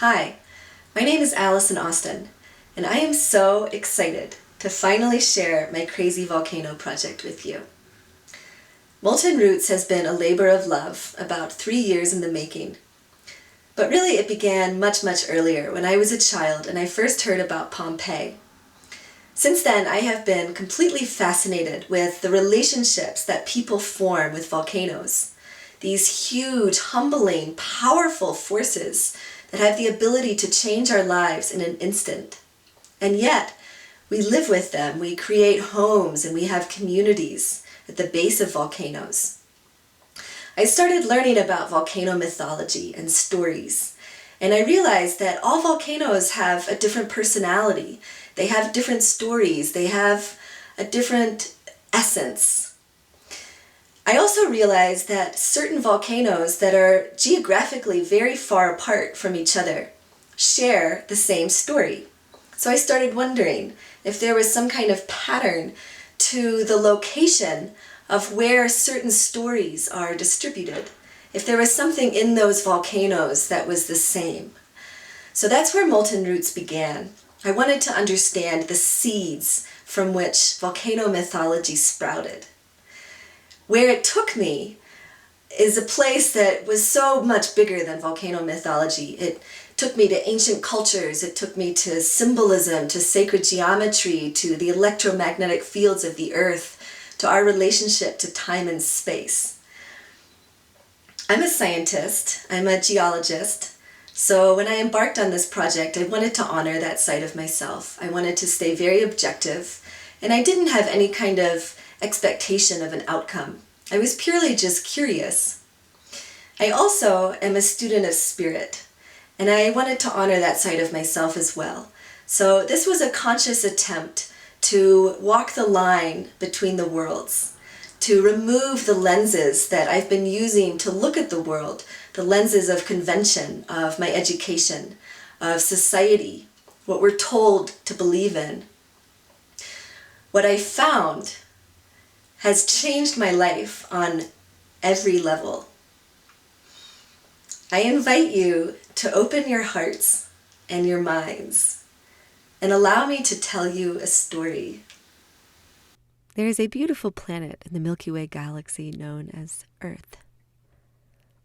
Hi, my name is Allison Austin, and I am so excited to finally share my crazy volcano project with you. Molten Roots has been a labor of love, about 3 years in the making. But really it began much earlier, when I was a child and I first heard about Pompeii. Since then, I have been completely fascinated with the relationships that people form with volcanoes. These huge, humbling, powerful forces that have the ability to change our lives in an instant. And yet, we live with them, we create homes, and we have communities at the base of volcanoes. I started learning about volcano mythology and stories, and I realized that all volcanoes have a different personality. They have different stories, they have a different essence. I also realized that certain volcanoes that are geographically very far apart from each other share the same story. So I started wondering if there was some kind of pattern to the location of where certain stories are distributed, if there was something in those volcanoes that was the same. So that's where Molten Roots began. I wanted to understand the seeds from which volcano mythology sprouted. Where it took me is a place that was so much bigger than volcano mythology. It took me to ancient cultures, it took me to symbolism, to sacred geometry, to the electromagnetic fields of the earth, to our relationship to time and space. I'm a scientist, I'm a geologist, so when I embarked on this project, I wanted to honor that side of myself. I wanted to stay very objective, and I didn't have any kind of expectation of an outcome. I was purely just curious. I also am a student of spirit, and I wanted to honor that side of myself as well. So this was a conscious attempt to walk the line between the worlds, to remove the lenses that I've been using to look at the world, the lenses of convention, of my education, of society, what we're told to believe in. What I found has changed my life on every level. I invite you to open your hearts and your minds and allow me to tell you a story. There is a beautiful planet in the Milky Way galaxy known as Earth.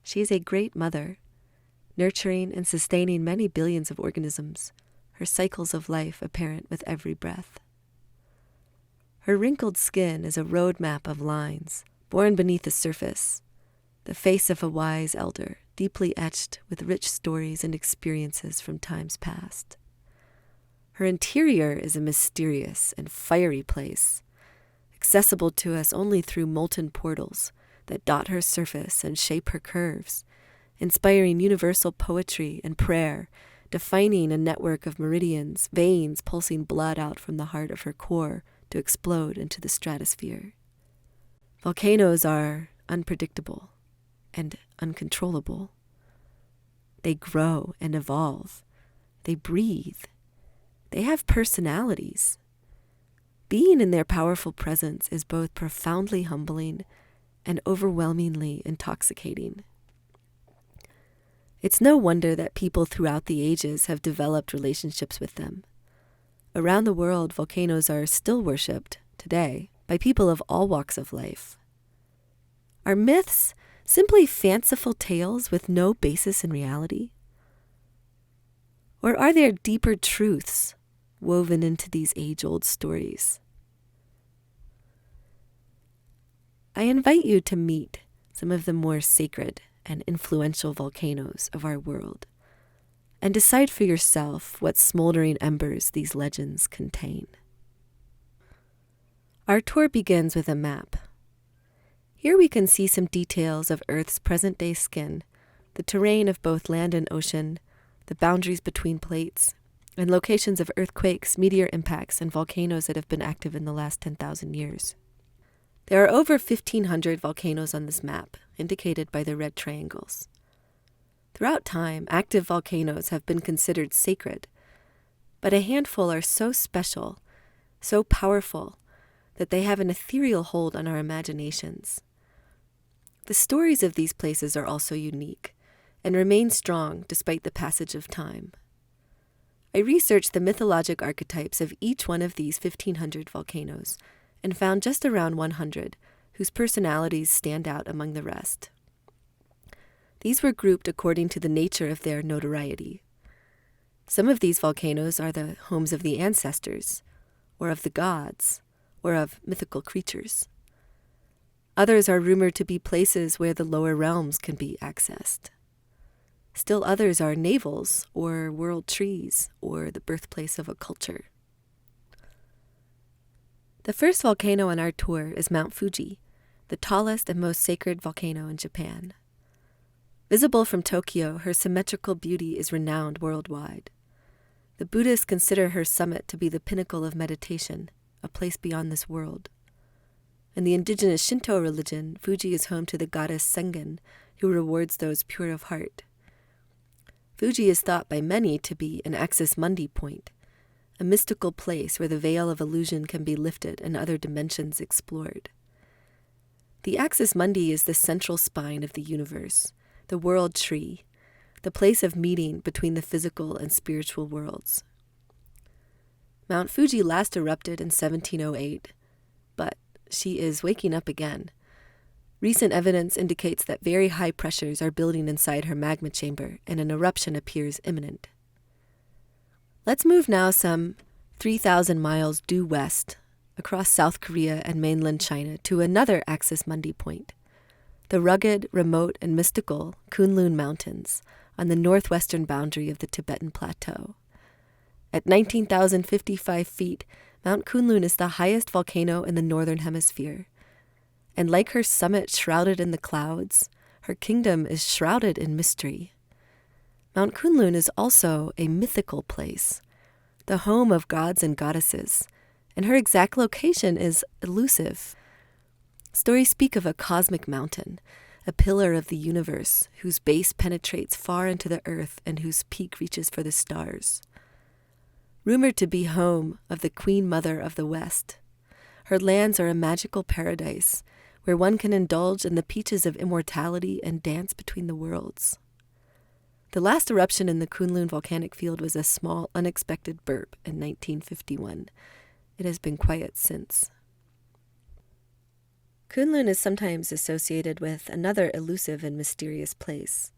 She is a great mother, nurturing and sustaining many billions of organisms, her cycles of life apparent with every breath. Her wrinkled skin is a roadmap of lines, born beneath the surface, the face of a wise elder, deeply etched with rich stories and experiences from times past. Her interior is a mysterious and fiery place, accessible to us only through molten portals that dot her surface and shape her curves, inspiring universal poetry and prayer, defining a network of meridians, veins pulsing blood out from the heart of her core to explode into the stratosphere. Volcanoes are unpredictable and uncontrollable. They grow and evolve. They breathe. They have personalities. Being in their powerful presence is both profoundly humbling and overwhelmingly intoxicating. It's no wonder that people throughout the ages have developed relationships with them. Around the world, volcanoes are still worshipped today by people of all walks of life. Are myths simply fanciful tales with no basis in reality? Or are there deeper truths woven into these age-old stories? I invite you to meet some of the more sacred and influential volcanoes of our world and decide for yourself what smoldering embers these legends contain. Our tour begins with a map. Here we can see some details of Earth's present-day skin, the terrain of both land and ocean, the boundaries between plates, and locations of earthquakes, meteor impacts, and volcanoes that have been active in the last 10,000 years. There are over 1,500 volcanoes on this map, indicated by the red triangles. Throughout time, active volcanoes have been considered sacred, but a handful are so special, so powerful, that they have an ethereal hold on our imaginations. The stories of these places are also unique, and remain strong despite the passage of time. I researched the mythologic archetypes of each one of these 1,500 volcanoes and found just around 100 whose personalities stand out among the rest. These were grouped according to the nature of their notoriety. Some of these volcanoes are the homes of the ancestors, or of the gods, or of mythical creatures. Others are rumored to be places where the lower realms can be accessed. Still others are navels, or world trees, or the birthplace of a culture. The first volcano on our tour is Mount Fuji, the tallest and most sacred volcano in Japan. Visible from Tokyo, her symmetrical beauty is renowned worldwide. The Buddhists consider her summit to be the pinnacle of meditation, a place beyond this world. In the indigenous Shinto religion, Fuji is home to the goddess Sengen, who rewards those pure of heart. Fuji is thought by many to be an axis mundi point, a mystical place where the veil of illusion can be lifted and other dimensions explored. The axis mundi is the central spine of the universe, the world tree, the place of meeting between the physical and spiritual worlds. Mount Fuji last erupted in 1708, but she is waking up again. Recent evidence indicates that very high pressures are building inside her magma chamber, and an eruption appears imminent. Let's move now some 3,000 miles due west, across South Korea and mainland China, to another axis mundi point, the rugged, remote, and mystical Kunlun Mountains on the northwestern boundary of the Tibetan Plateau. At 19,055 feet, Mount Kunlun is the highest volcano in the northern hemisphere. And like her summit shrouded in the clouds, her kingdom is shrouded in mystery. Mount Kunlun is also a mythical place, the home of gods and goddesses, and her exact location is elusive. Stories speak of a cosmic mountain, a pillar of the universe, whose base penetrates far into the earth and whose peak reaches for the stars. Rumored to be home of the Queen Mother of the West, her lands are a magical paradise where one can indulge in the peaches of immortality and dance between the worlds. The last eruption in the Kunlun volcanic field was a small, unexpected burp in 1951. It has been quiet since. Kunlun is sometimes associated with another elusive and mysterious place,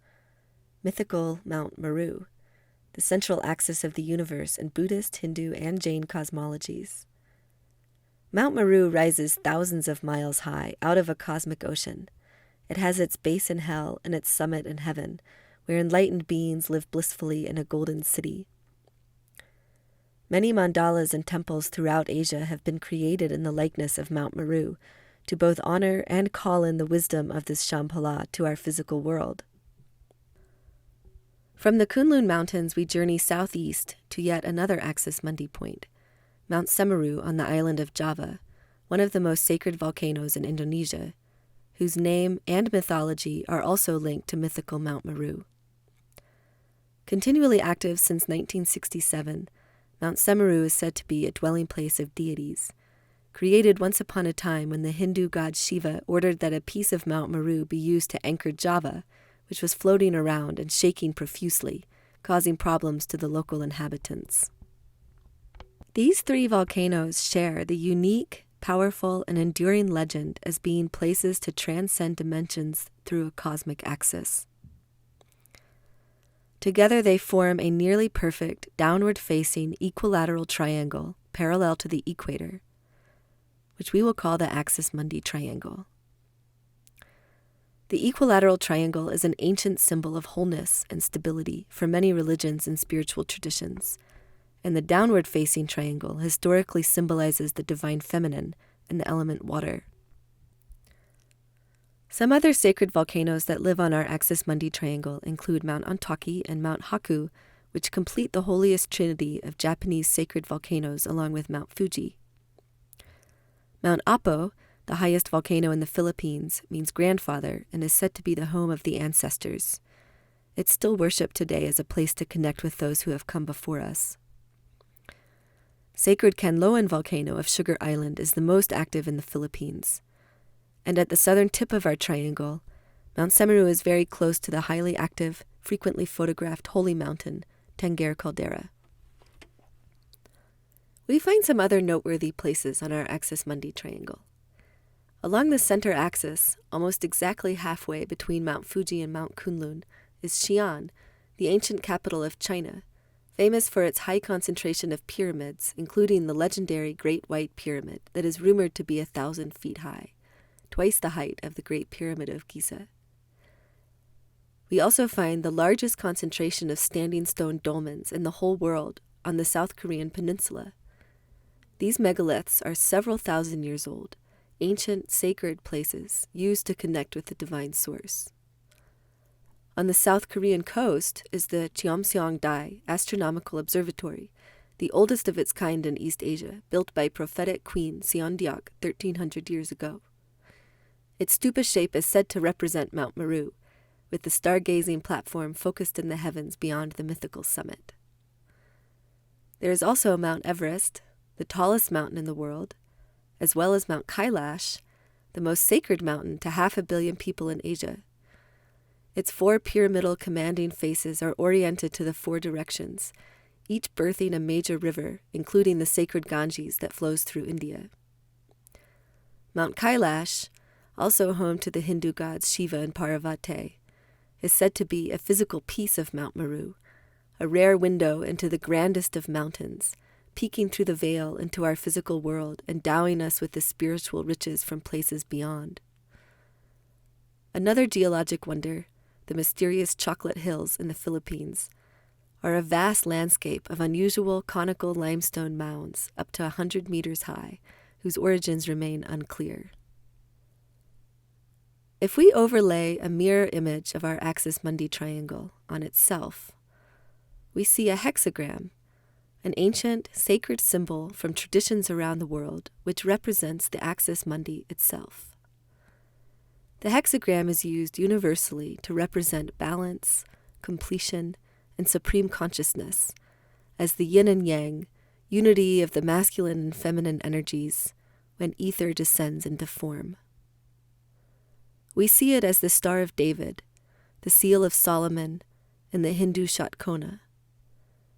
mythical Mount Meru, the central axis of the universe in Buddhist, Hindu, and Jain cosmologies. Mount Meru rises thousands of miles high out of a cosmic ocean. It has its base in hell and its summit in heaven, where enlightened beings live blissfully in a golden city. Many mandalas and temples throughout Asia have been created in the likeness of Mount Meru, to both honor and call in the wisdom of this Shambhala to our physical world. From the Kunlun Mountains, we journey southeast to yet another axis mundi point, Mount Semeru on the island of Java, one of the most sacred volcanoes in Indonesia, whose name and mythology are also linked to mythical Mount Meru. Continually active since 1967, Mount Semeru is said to be a dwelling place of deities, created once upon a time when the Hindu god Shiva ordered that a piece of Mount Meru be used to anchor Java, which was floating around and shaking profusely, causing problems to the local inhabitants. These three volcanoes share the unique, powerful, and enduring legend as being places to transcend dimensions through a cosmic axis. Together they form a nearly perfect, downward-facing equilateral triangle parallel to the equator, which we will call the axis mundi triangle. The equilateral triangle is an ancient symbol of wholeness and stability for many religions and spiritual traditions, and the downward-facing triangle historically symbolizes the divine feminine and the element water. Some other sacred volcanoes that live on our axis mundi triangle include Mount Ontake and Mount Haku, which complete the holiest trinity of Japanese sacred volcanoes along with Mount Fuji. Mount Apo, the highest volcano in the Philippines, means grandfather and is said to be the home of the ancestors. It's still worshipped today as a place to connect with those who have come before us. Sacred Canloan volcano of Sugar Island is the most active in the Philippines. And at the southern tip of our triangle, Mount Semeru is very close to the highly active frequently photographed holy mountain, Tenggere Caldera. We find some other noteworthy places on our axis Mundi triangle. Along the center axis, almost exactly halfway between Mount Fuji and Mount Kunlun, is Xi'an, the ancient capital of China, famous for its high concentration of pyramids, including the legendary Great White Pyramid that is rumored to be 1,000 feet high, twice the height of the Great Pyramid of Giza. We also find the largest concentration of standing stone dolmens in the whole world on the South Korean peninsula. These megaliths are several thousand years old, ancient sacred places used to connect with the divine source. On the South Korean coast is the Cheomseong-dae Astronomical Observatory, the oldest of its kind in East Asia, built by prophetic Queen Seondeok 1,300 years ago. Its stupa shape is said to represent Mount Meru, with the stargazing platform focused in the heavens beyond the mythical summit. There is also Mount Everest, the tallest mountain in the world, as well as Mount Kailash, the most sacred mountain to 500 million people in Asia. Its 4 pyramidal commanding faces are oriented to the 4 directions, each birthing a major river, including the sacred Ganges that flows through India. Mount Kailash, also home to the Hindu gods Shiva and Parvati, is said to be a physical piece of Mount Meru, a rare window into the grandest of mountains, peeking through the veil into our physical world, endowing us with the spiritual riches from places beyond. Another geologic wonder, the mysterious Chocolate Hills in the Philippines, are a vast landscape of unusual conical limestone mounds up to 100 meters high, whose origins remain unclear. If we overlay a mirror image of our axis Mundi triangle on itself, we see a hexagram, an ancient sacred symbol from traditions around the world which represents the axis Mundi itself. The hexagram is used universally to represent balance, completion, and supreme consciousness, as the yin and yang, unity of the masculine and feminine energies, when ether descends into form. We see it as the Star of David, the Seal of Solomon, and the Hindu Shatkona.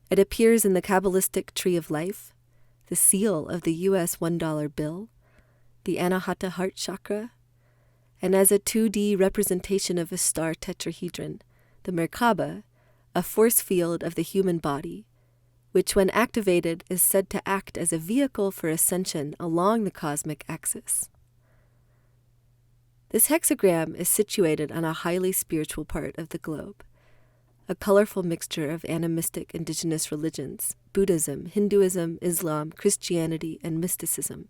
It appears in the Kabbalistic Tree of Life, the seal of the U.S. $1 bill, the Anahata heart chakra, and as a 2D representation of a star tetrahedron, the Merkaba, a force field of the human body, which when activated is said to act as a vehicle for ascension along the cosmic axis. This hexagram is situated on a highly spiritual part of the globe, a colorful mixture of animistic indigenous religions, Buddhism, Hinduism, Islam, Christianity, and mysticism.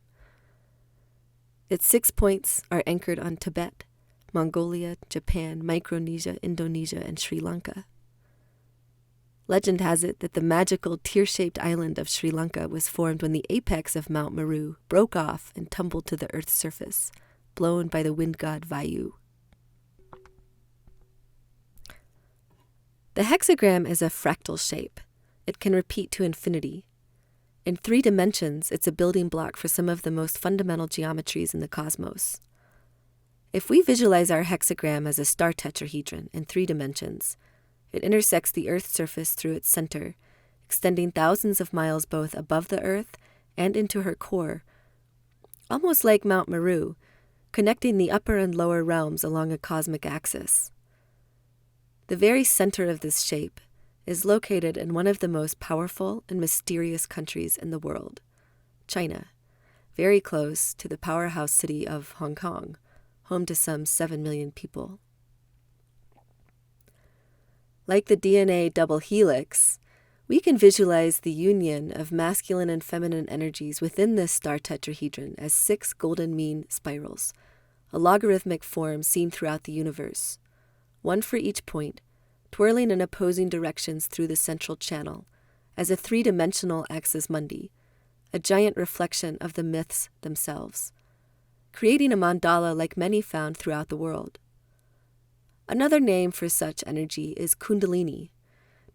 Its 6 points are anchored on Tibet, Mongolia, Japan, Micronesia, Indonesia, and Sri Lanka. Legend has it that the magical tear-shaped island of Sri Lanka was formed when the apex of Mount Meru broke off and tumbled to the earth's surface, blown by the wind god Vayu. The hexagram is a fractal shape. It can repeat to infinity. In 3 dimensions, it's a building block for some of the most fundamental geometries in the cosmos. If we visualize our hexagram as a star tetrahedron in 3 dimensions, it intersects the Earth's surface through its center, extending thousands of miles both above the Earth and into her core, almost like Mount Meru, connecting the upper and lower realms along a cosmic axis. The very center of this shape is located in one of the most powerful and mysterious countries in the world, China, very close to the powerhouse city of Hong Kong, home to some 7 million people. Like the DNA double helix, we can visualize the union of masculine and feminine energies within this star tetrahedron as 6 golden mean spirals, a logarithmic form seen throughout the universe, one for each point, twirling in opposing directions through the central channel, as a 3-dimensional axis Mundi, a giant reflection of the myths themselves, creating a mandala like many found throughout the world. Another name for such energy is Kundalini,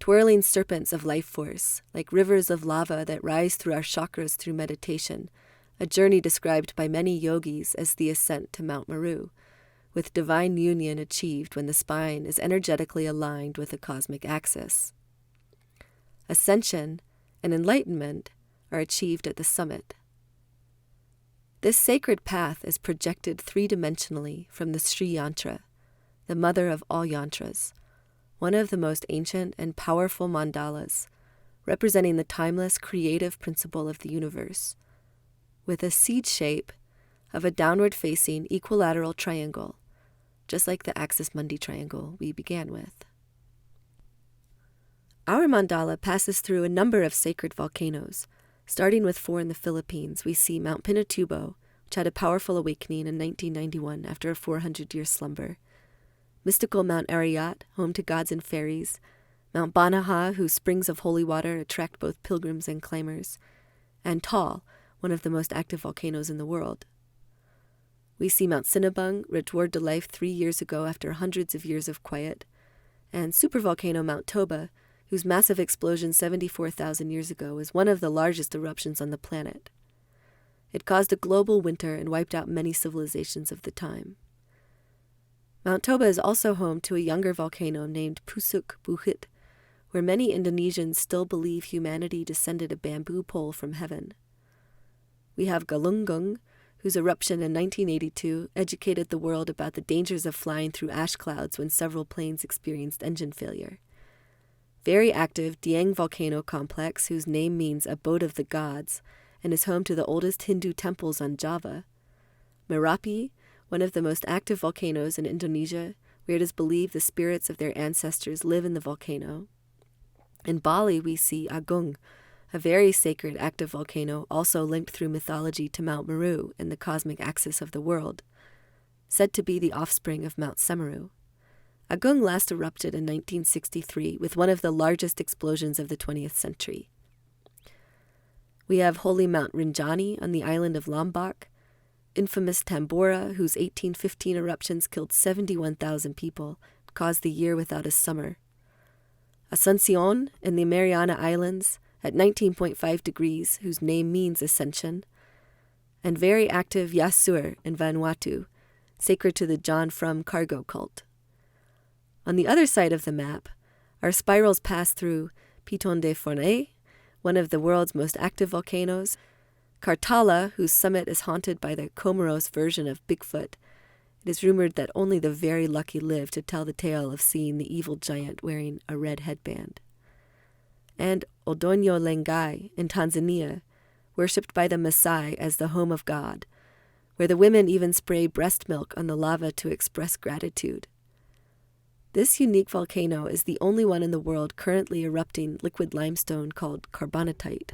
twirling serpents of life force, like rivers of lava that rise through our chakras through meditation, a journey described by many yogis as the ascent to Mount Meru, with divine union achieved when the spine is energetically aligned with the cosmic axis. Ascension and enlightenment are achieved at the summit. This sacred path is projected three-dimensionally from the Sri Yantra, the mother of all yantras, one of the most ancient and powerful mandalas, representing the timeless creative principle of the universe, with a seed shape of a downward-facing equilateral triangle, just like the axis mundi triangle we began with. Our mandala passes through a number of sacred volcanoes. Starting with 4 in the Philippines, we see Mount Pinatubo, which had a powerful awakening in 1991 after a 400-year slumber. Mystical Mount Arayat, home to gods and fairies. Mount Banahaw, whose springs of holy water attract both pilgrims and climbers. And Taal, one of the most active volcanoes in the world. We see Mount Sinabung, restored to life 3 years ago after hundreds of years of quiet. And supervolcano Mount Toba, whose massive explosion 74,000 years ago was one of the largest eruptions on the planet. It caused a global winter and wiped out many civilizations of the time. Mount Toba is also home to a younger volcano named Pusuk Buhit, where many Indonesians still believe humanity descended a bamboo pole from heaven. We have Galunggung, whose eruption in 1982 educated the world about the dangers of flying through ash clouds when several planes experienced engine failure. Very active Dieng volcano complex, whose name means abode of the gods, and is home to the oldest Hindu temples on Java. Merapi, one of the most active volcanoes in Indonesia, where it is believed the spirits of their ancestors live in the volcano. In Bali, we see Agung, a very sacred active volcano also linked through mythology to Mount Meru in the cosmic axis of the world, said to be the offspring of Mount Semeru. Agung last erupted in 1963 with one of the largest explosions of the 20th century. We have holy Mount Rinjani on the island of Lombok, infamous Tambora, whose 1815 eruptions killed 71,000 people, caused the year without a summer. Asuncion in the Mariana Islands at 19.5 degrees, whose name means ascension, and very active Yasur in Vanuatu, sacred to the John Frum cargo cult. On the other side of the map, our spirals pass through Piton de Fornay, one of the world's most active volcanoes, Kartala, whose summit is haunted by the Comoros version of Bigfoot. It is rumored that only the very lucky live to tell the tale of seeing the evil giant wearing a red headband. And Odoño Lengai in Tanzania, worshipped by the Maasai as the home of God, where the women even spray breast milk on the lava to express gratitude. This unique volcano is the only one in the world currently erupting liquid limestone called carbonatite.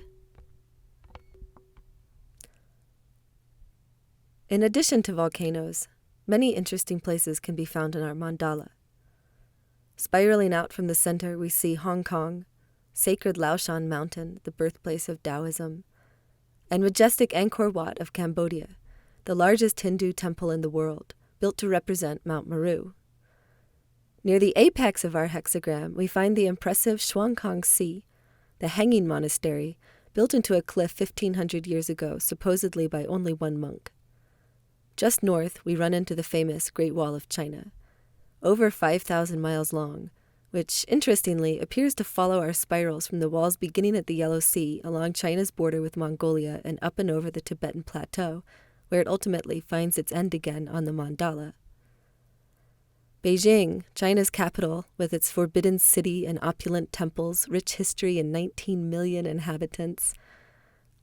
In addition to volcanoes, many interesting places can be found in our mandala. Spiraling out from the center, we see Hong Kong, sacred Laoshan Mountain, the birthplace of Taoism, and majestic Angkor Wat of Cambodia, the largest Hindu temple in the world, built to represent Mount Meru. Near the apex of our hexagram, we find the impressive Shuangkang Sea, the hanging monastery, built into a cliff 1,500 years ago, supposedly by only one monk. Just north, we run into the famous Great Wall of China, over 5,000 miles long, which, interestingly, appears to follow our spirals from the walls beginning at the Yellow Sea along China's border with Mongolia and up and over the Tibetan Plateau, where it ultimately finds its end again on the mandala. Beijing, China's capital, with its forbidden city and opulent temples, rich history and 19 million inhabitants,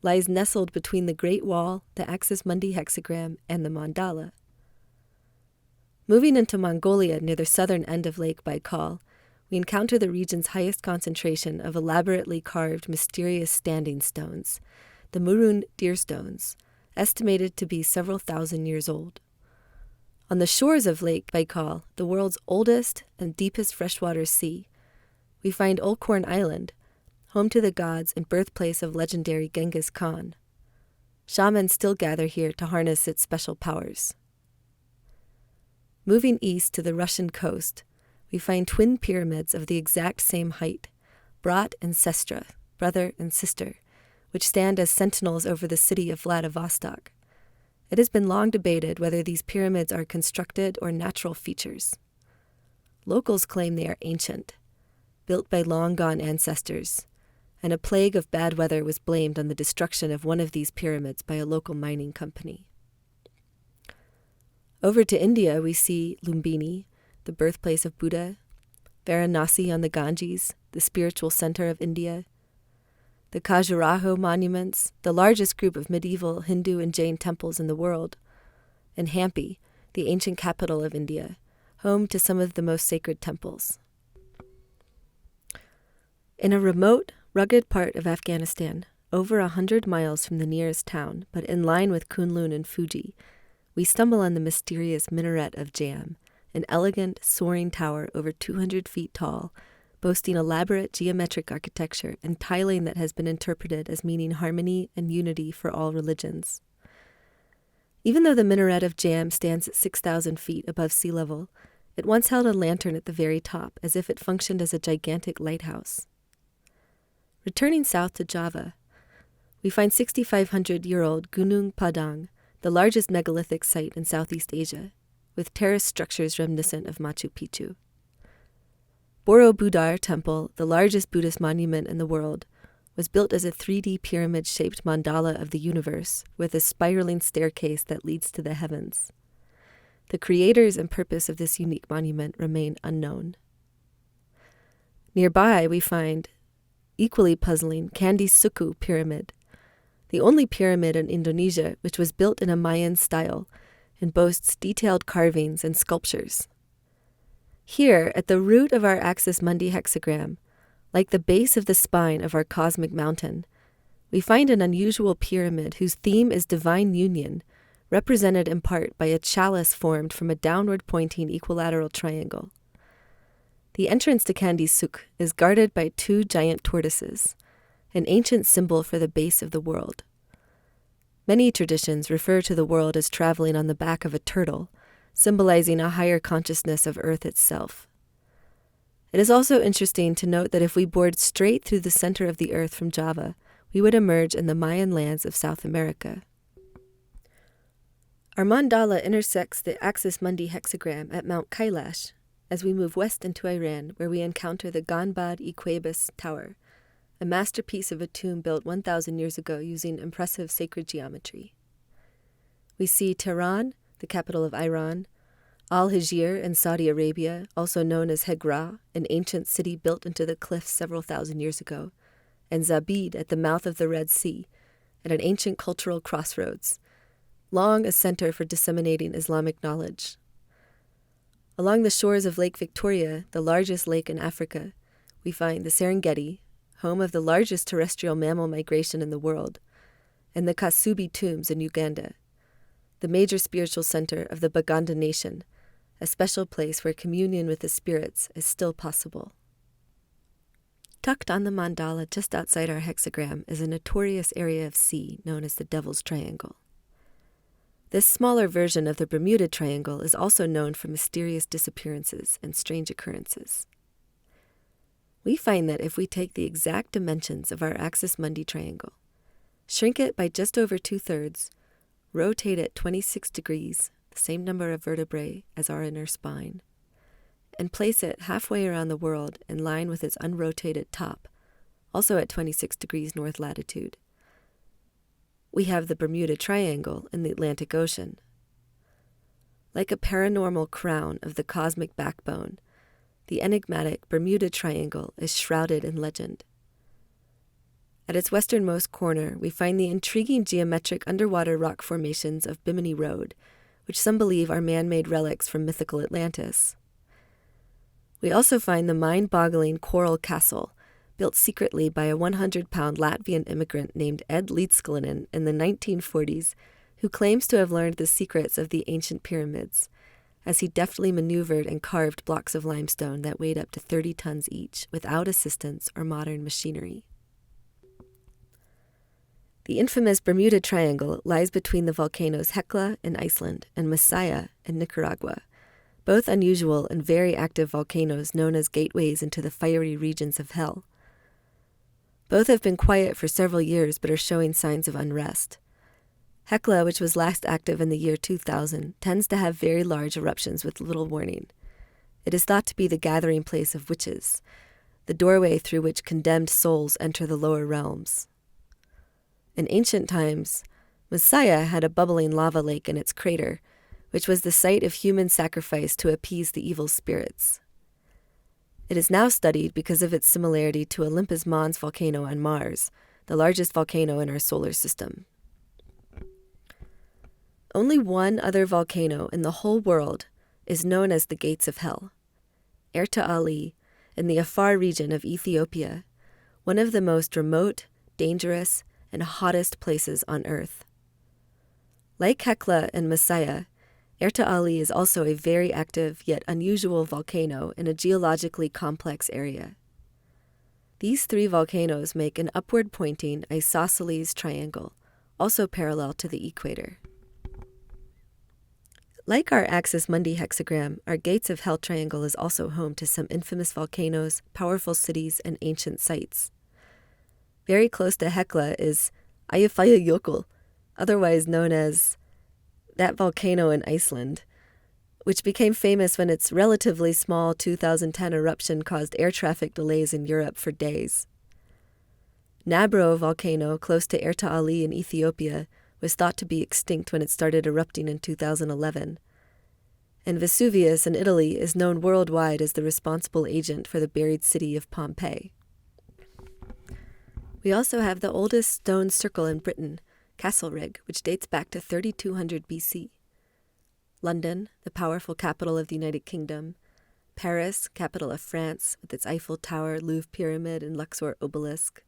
lies nestled between the Great Wall, the Axis Mundi hexagram, and the mandala. Moving into Mongolia near the southern end of Lake Baikal, we encounter the region's highest concentration of elaborately carved mysterious standing stones, the Murun deer stones, estimated to be several thousand years old. On the shores of Lake Baikal, the world's oldest and deepest freshwater sea, we find Ulkorn Island, home to the gods and birthplace of legendary Genghis Khan. Shamans still gather here to harness its special powers. Moving east to the Russian coast, we find twin pyramids of the exact same height, Brat and Sestra, brother and sister, which stand as sentinels over the city of Vladivostok. It has been long debated whether these pyramids are constructed or natural features. Locals claim they are ancient, built by long-gone ancestors, and a plague of bad weather was blamed on the destruction of one of these pyramids by a local mining company. Over to India, we see Lumbini, the birthplace of Buddha, Varanasi on the Ganges, the spiritual center of India, the Khajuraho monuments, the largest group of medieval Hindu and Jain temples in the world, and Hampi, the ancient capital of India, home to some of the most sacred temples. In a remote, rugged part of Afghanistan, over 100 miles from the nearest town, but in line with Kunlun and Fuji, we stumble on the mysterious Minaret of Jam, an elegant, soaring tower over 200 feet tall, boasting elaborate geometric architecture and tiling that has been interpreted as meaning harmony and unity for all religions. Even though the Minaret of Jam stands at 6,000 feet above sea level, it once held a lantern at the very top, as if it functioned as a gigantic lighthouse. Returning south to Java, we find 6,500-year-old Gunung Padang, the largest megalithic site in Southeast Asia, with terraced structures reminiscent of Machu Picchu. Borobudur Temple, the largest Buddhist monument in the world, was built as a 3D pyramid-shaped mandala of the universe, with a spiraling staircase that leads to the heavens. The creators and purpose of this unique monument remain unknown. Nearby, we find equally puzzling Candi Suku Pyramid, the only pyramid in Indonesia which was built in a Mayan style and boasts detailed carvings and sculptures. Here, at the root of our axis mundi hexagram, like the base of the spine of our cosmic mountain, we find an unusual pyramid whose theme is divine union, represented in part by a chalice formed from a downward-pointing equilateral triangle. The entrance to Candi Suk is guarded by two giant tortoises, an ancient symbol for the base of the world. Many traditions refer to the world as traveling on the back of a turtle, symbolizing a higher consciousness of Earth itself. It is also interesting to note that if we bored straight through the center of the Earth from Java, we would emerge in the Mayan lands of South America. Our mandala intersects the axis mundi hexagram at Mount Kailash as we move west into Iran, where we encounter the Ganbad Equabus Tower, a masterpiece of a tomb built 1,000 years ago using impressive sacred geometry. We see Tehran, the capital of Iran, Al-Hijr in Saudi Arabia, also known as Hegra, an ancient city built into the cliffs several thousand years ago, and Zabid at the mouth of the Red Sea, at an ancient cultural crossroads, long a center for disseminating Islamic knowledge. Along the shores of Lake Victoria, the largest lake in Africa, we find the Serengeti, home of the largest terrestrial mammal migration in the world, and the Kasubi tombs in Uganda, the major spiritual center of the Baganda nation, a special place where communion with the spirits is still possible. Tucked on the mandala just outside our hexagram is a notorious area of sea known as the Devil's Triangle. This smaller version of the Bermuda Triangle is also known for mysterious disappearances and strange occurrences. We find that if we take the exact dimensions of our axis mundi triangle, shrink it by just over 2/3, rotate it 26 degrees, the same number of vertebrae as our inner spine, and place it halfway around the world in line with its unrotated top, also at 26 degrees north latitude, we have the Bermuda Triangle in the Atlantic Ocean. Like a paranormal crown of the cosmic backbone, the enigmatic Bermuda Triangle is shrouded in legend. At its westernmost corner, we find the intriguing geometric underwater rock formations of Bimini Road, which some believe are man-made relics from mythical Atlantis. We also find the mind-boggling Coral Castle, built secretly by a 100-pound Latvian immigrant named Ed Lietskalainen in the 1940s, who claims to have learned the secrets of the ancient pyramids, as he deftly maneuvered and carved blocks of limestone that weighed up to 30 tons each, without assistance or modern machinery. The infamous Bermuda Triangle lies between the volcanoes Hekla in Iceland and Masaya in Nicaragua, both unusual and very active volcanoes known as gateways into the fiery regions of hell. Both have been quiet for several years but are showing signs of unrest. Hekla, which was last active in the year 2000, tends to have very large eruptions with little warning. It is thought to be the gathering place of witches, the doorway through which condemned souls enter the lower realms. In ancient times, Messiah had a bubbling lava lake in its crater, which was the site of human sacrifice to appease the evil spirits. It is now studied because of its similarity to Olympus Mons volcano on Mars, the largest volcano in our solar system. Only one other volcano in the whole world is known as the Gates of Hell, Erta Ali, in the Afar region of Ethiopia, one of the most remote, dangerous, and hottest places on Earth. Like Hekla and Messiah, Erta Ali is also a very active yet unusual volcano in a geologically complex area. These three volcanoes make an upward-pointing isosceles triangle, also parallel to the equator. Like our Axis Mundi hexagram, our Gates of Hell triangle is also home to some infamous volcanoes, powerful cities, and ancient sites. Very close to Hekla is Eyjafjallajökull, otherwise known as that volcano in Iceland, which became famous when its relatively small 2010 eruption caused air traffic delays in Europe for days. Nabro volcano, close to Erta Ali in Ethiopia, was thought to be extinct when it started erupting in 2011. And Vesuvius in Italy is known worldwide as the responsible agent for the buried city of Pompeii. We also have the oldest stone circle in Britain, Castlereagh, which dates back to 3200 BC. London, the powerful capital of the United Kingdom. Paris, capital of France, with its Eiffel Tower, Louvre Pyramid, and Luxor obelisk.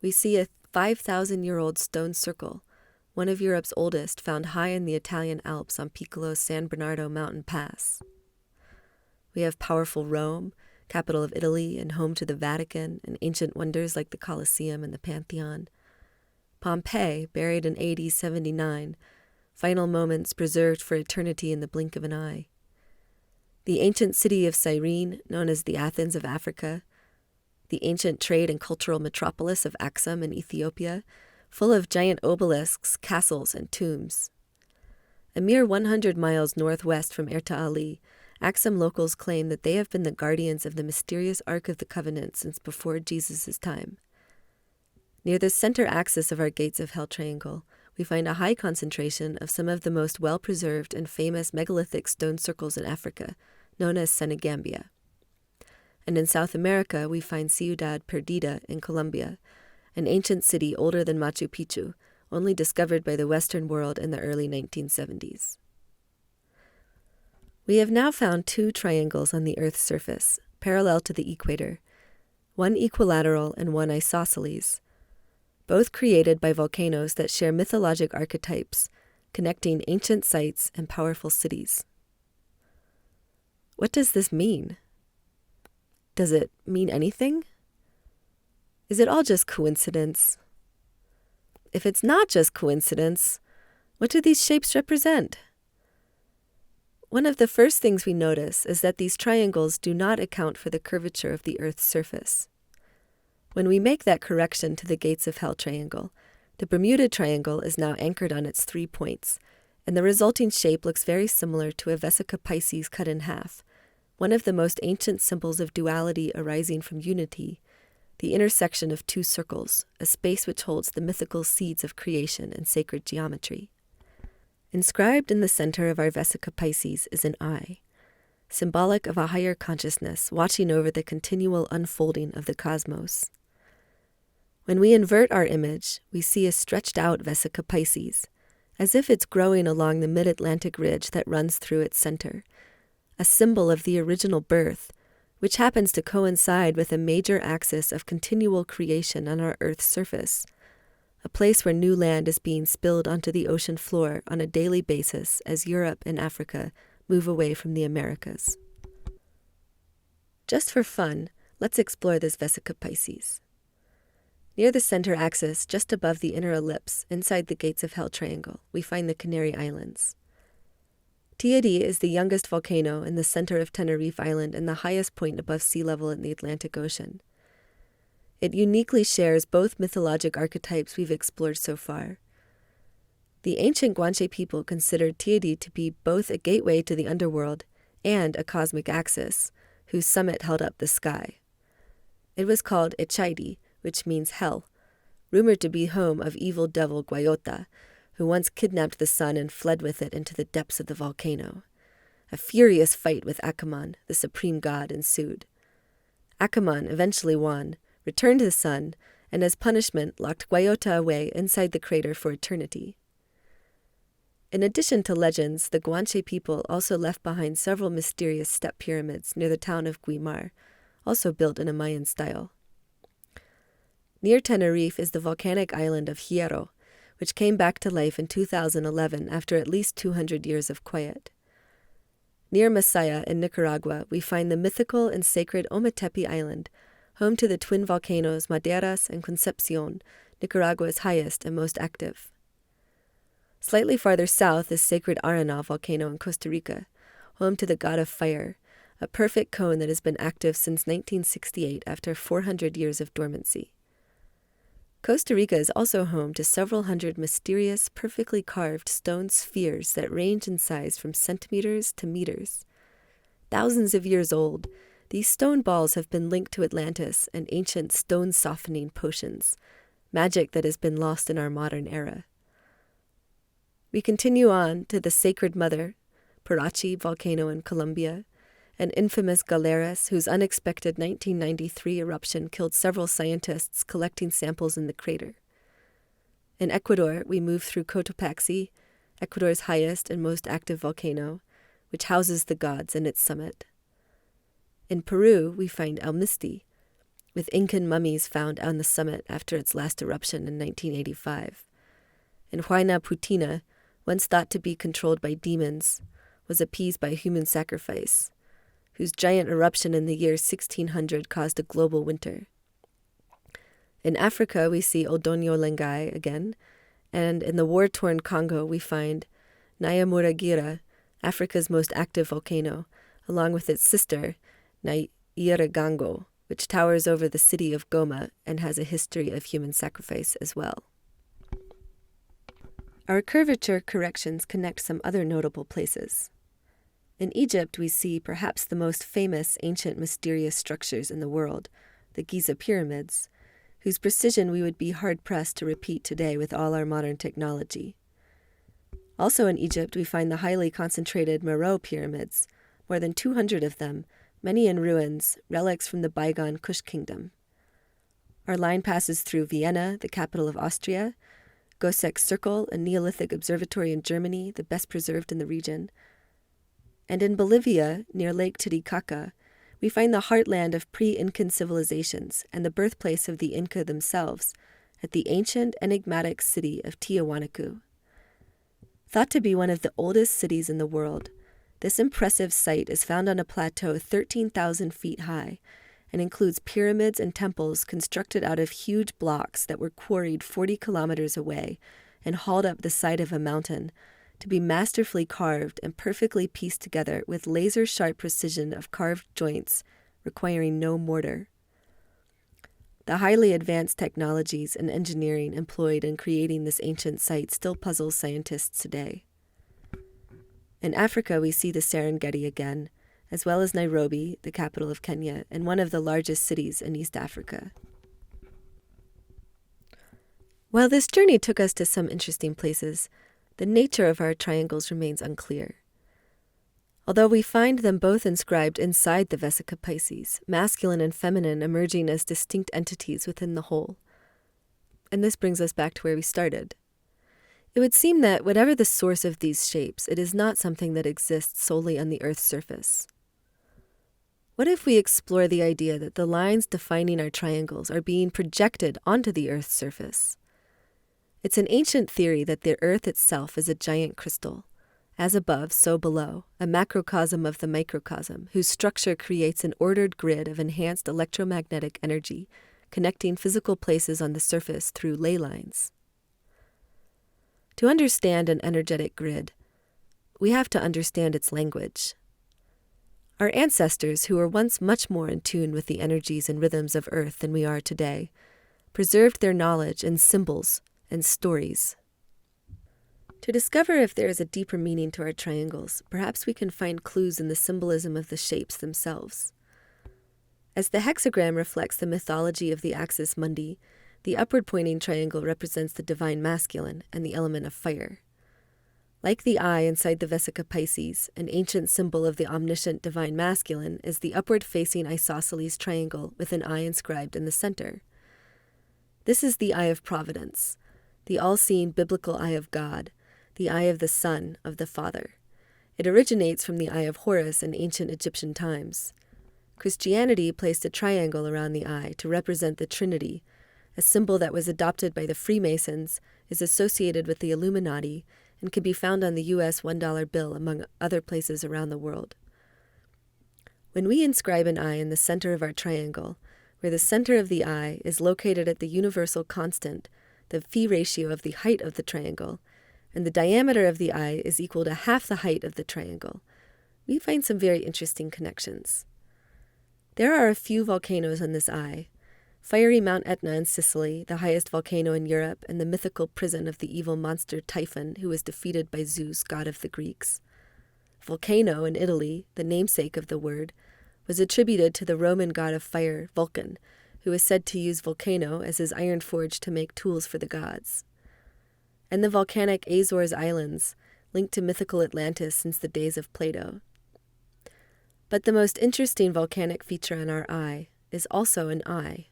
We see a 5,000-year-old stone circle, one of Europe's oldest, found high in the Italian Alps on Piccolo's San Bernardo mountain pass. We have powerful Rome, capital of Italy and home to the Vatican and ancient wonders like the Colosseum and the Pantheon. Pompeii, buried in AD 79, final moments preserved for eternity in the blink of an eye. The ancient city of Cyrene, known as the Athens of Africa. The ancient trade and cultural metropolis of Axum in Ethiopia, full of giant obelisks, castles, and tombs. A mere 100 miles northwest from Erta Ali, Axum locals claim that they have been the guardians of the mysterious Ark of the Covenant since before Jesus' time. Near the center axis of our Gates of Hell triangle, we find a high concentration of some of the most well-preserved and famous megalithic stone circles in Africa, known as Senegambia. And in South America, we find Ciudad Perdida in Colombia, an ancient city older than Machu Picchu, only discovered by the Western world in the early 1970s. We have now found two triangles on the Earth's surface, parallel to the equator, one equilateral and one isosceles, both created by volcanoes that share mythologic archetypes, connecting ancient sites and powerful cities. What does this mean? Does it mean anything? Is it all just coincidence? If it's not just coincidence, what do these shapes represent? One of the first things we notice is that these triangles do not account for the curvature of the Earth's surface. When we make that correction to the Gates of Hell triangle, the Bermuda Triangle is now anchored on its 3 points, and the resulting shape looks very similar to a Vesica Piscis cut in half, one of the most ancient symbols of duality arising from unity, the intersection of two circles, a space which holds the mythical seeds of creation and sacred geometry. Inscribed in the center of our Vesica Piscis is an eye, symbolic of a higher consciousness watching over the continual unfolding of the cosmos. When we invert our image, we see a stretched-out Vesica Piscis, as if it's growing along the mid-Atlantic ridge that runs through its center, a symbol of the original birth, which happens to coincide with a major axis of continual creation on our Earth's surface, a place where new land is being spilled onto the ocean floor on a daily basis as Europe and Africa move away from the Americas. Just for fun, let's explore this Vesica Piscis. Near the center axis, just above the inner ellipse, inside the Gates of Hell triangle, we find the Canary Islands. Teide is the youngest volcano in the center of Tenerife Island and the highest point above sea level in the Atlantic Ocean. It uniquely shares both mythologic archetypes we've explored so far. The ancient Guanche people considered Tiedi to be both a gateway to the underworld and a cosmic axis, whose summit held up the sky. It was called Echaidi, which means hell, rumored to be home of evil devil Guayota, who once kidnapped the sun and fled with it into the depths of the volcano. A furious fight with Akamon, the supreme god, ensued. Akamon eventually won, returned the sun, and as punishment locked Guayota away inside the crater for eternity. In addition to legends, the Guanche people also left behind several mysterious step pyramids near the town of Guimar, also built in a Mayan style. Near Tenerife is the volcanic island of Hierro, which came back to life in 2011 after at least 200 years of quiet. Near Masaya in Nicaragua, we find the mythical and sacred Ometepe Island, home to the twin volcanoes Maderas and Concepcion, Nicaragua's highest and most active. Slightly farther south is sacred Arana volcano in Costa Rica, home to the god of fire, a perfect cone that has been active since 1968 after 400 years of dormancy. Costa Rica is also home to several hundred mysterious, perfectly carved stone spheres that range in size from centimeters to meters. Thousands of years old, these stone balls have been linked to Atlantis and ancient stone-softening potions, magic that has been lost in our modern era. We continue on to the Sacred Mother, Parachi volcano in Colombia, and infamous Galeras, whose unexpected 1993 eruption killed several scientists collecting samples in the crater. In Ecuador, we move through Cotopaxi, Ecuador's highest and most active volcano, which houses the gods in its summit. In Peru, we find El Misti, with Incan mummies found on the summit after its last eruption in 1985. And Huayna Putina, once thought to be controlled by demons, was appeased by human sacrifice, whose giant eruption in the year 1600 caused a global winter. In Africa, we see Oldonyo Lengai again, and in the war-torn Congo, we find Nyamuragira, Africa's most active volcano, along with its sister, Nyiragongo, which towers over the city of Goma and has a history of human sacrifice as well. Our curvature corrections connect some other notable places. In Egypt, we see perhaps the most famous ancient mysterious structures in the world, the Giza pyramids, whose precision we would be hard-pressed to repeat today with all our modern technology. Also in Egypt, we find the highly concentrated Meroe pyramids, more than 200 of them, many in ruins, relics from the bygone Kush kingdom. Our line passes through Vienna, the capital of Austria, Gösek's Circle, a Neolithic observatory in Germany, the best preserved in the region. And in Bolivia, near Lake Titicaca, we find the heartland of pre-Incan civilizations and the birthplace of the Inca themselves at the ancient, enigmatic city of Tiahuanacu. Thought to be one of the oldest cities in the world, this impressive site is found on a plateau 13,000 feet high and includes pyramids and temples constructed out of huge blocks that were quarried 40 kilometers away and hauled up the side of a mountain to be masterfully carved and perfectly pieced together with laser-sharp precision of carved joints requiring no mortar. The highly advanced technologies and engineering employed in creating this ancient site still puzzles scientists today. In Africa, we see the Serengeti again, as well as Nairobi, the capital of Kenya, and one of the largest cities in East Africa. While this journey took us to some interesting places, the nature of our triangles remains unclear. Although we find them both inscribed inside the Vesica Pisces, masculine and feminine emerging as distinct entities within the whole. And this brings us back to where we started. It would seem that whatever the source of these shapes, it is not something that exists solely on the Earth's surface. What if we explore the idea that the lines defining our triangles are being projected onto the Earth's surface? It's an ancient theory that the Earth itself is a giant crystal, as above, so below, a macrocosm of the microcosm, whose structure creates an ordered grid of enhanced electromagnetic energy, connecting physical places on the surface through ley lines. To understand an energetic grid, we have to understand its language. Our ancestors, who were once much more in tune with the energies and rhythms of Earth than we are today, preserved their knowledge in symbols and stories. To discover if there is a deeper meaning to our triangles, perhaps we can find clues in the symbolism of the shapes themselves. As the hexagram reflects the mythology of the axis mundi, the upward-pointing triangle represents the divine masculine and the element of fire. Like the eye inside the Vesica Pisces, an ancient symbol of the omniscient divine masculine is the upward-facing isosceles triangle with an eye inscribed in the center. This is the eye of providence, the all-seeing biblical eye of God, the eye of the Son, of the Father. It originates from the eye of Horus in ancient Egyptian times. Christianity placed a triangle around the eye to represent the Trinity, a symbol that was adopted by the Freemasons, is associated with the Illuminati, and can be found on the U.S. $1 bill among other places around the world. When we inscribe an eye in the center of our triangle, where the center of the eye is located at the universal constant, the phi ratio of the height of the triangle, and the diameter of the eye is equal to half the height of the triangle, we find some very interesting connections. There are a few volcanoes on this eye: fiery Mount Etna in Sicily, the highest volcano in Europe, and the mythical prison of the evil monster Typhon, who was defeated by Zeus, god of the Greeks. Volcano in Italy, the namesake of the word, was attributed to the Roman god of fire, Vulcan, who is said to use volcano as his iron forge to make tools for the gods. And the volcanic Azores Islands, linked to mythical Atlantis since the days of Plato. But the most interesting volcanic feature on our eye is also an eye.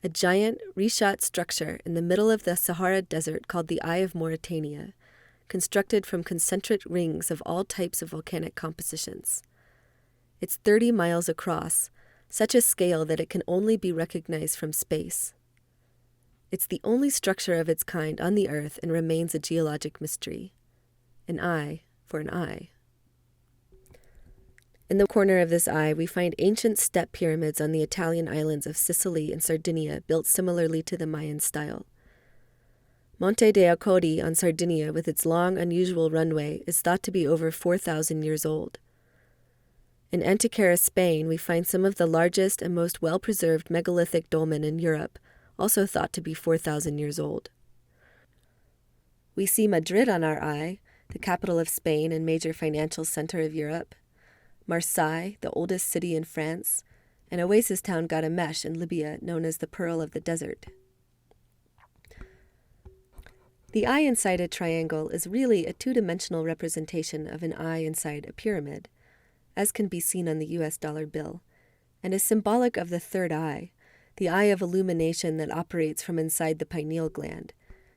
A giant, reshot structure in the middle of the Sahara Desert called the Eye of Mauritania, constructed from concentric rings of all types of volcanic compositions. It's 30 miles across, such a scale that it can only be recognized from space. It's the only structure of its kind on the Earth and remains a geologic mystery. An eye for an eye. In the corner of this eye, we find ancient step pyramids on the Italian islands of Sicily and Sardinia, built similarly to the Mayan style. Monte dei Accodi on Sardinia, with its long, unusual runway, is thought to be over 4,000 years old. In Antequera, Spain, we find some of the largest and most well-preserved megalithic dolmen in Europe, also thought to be 4,000 years old. We see Madrid on our eye, the capital of Spain and major financial center of Europe, Marseille, the oldest city in France, and oasis town Gadamesh in Libya, known as the Pearl of the Desert. The eye inside a triangle is really a two-dimensional representation of an eye inside a pyramid, as can be seen on the US dollar bill, and is symbolic of the third eye, the eye of illumination that operates from inside the pineal gland,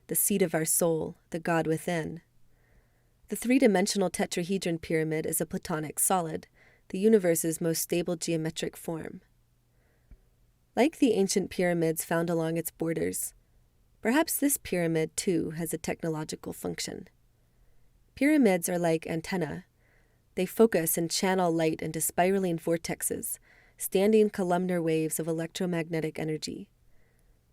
the seat of our soul, the God within. The three-dimensional tetrahedron pyramid is a Platonic solid, the universe's most stable geometric form. Like the ancient pyramids found along its borders, perhaps this pyramid, too, has a technological function. Pyramids are like antennae. They focus and channel light into spiraling vortexes, standing columnar waves of electromagnetic energy.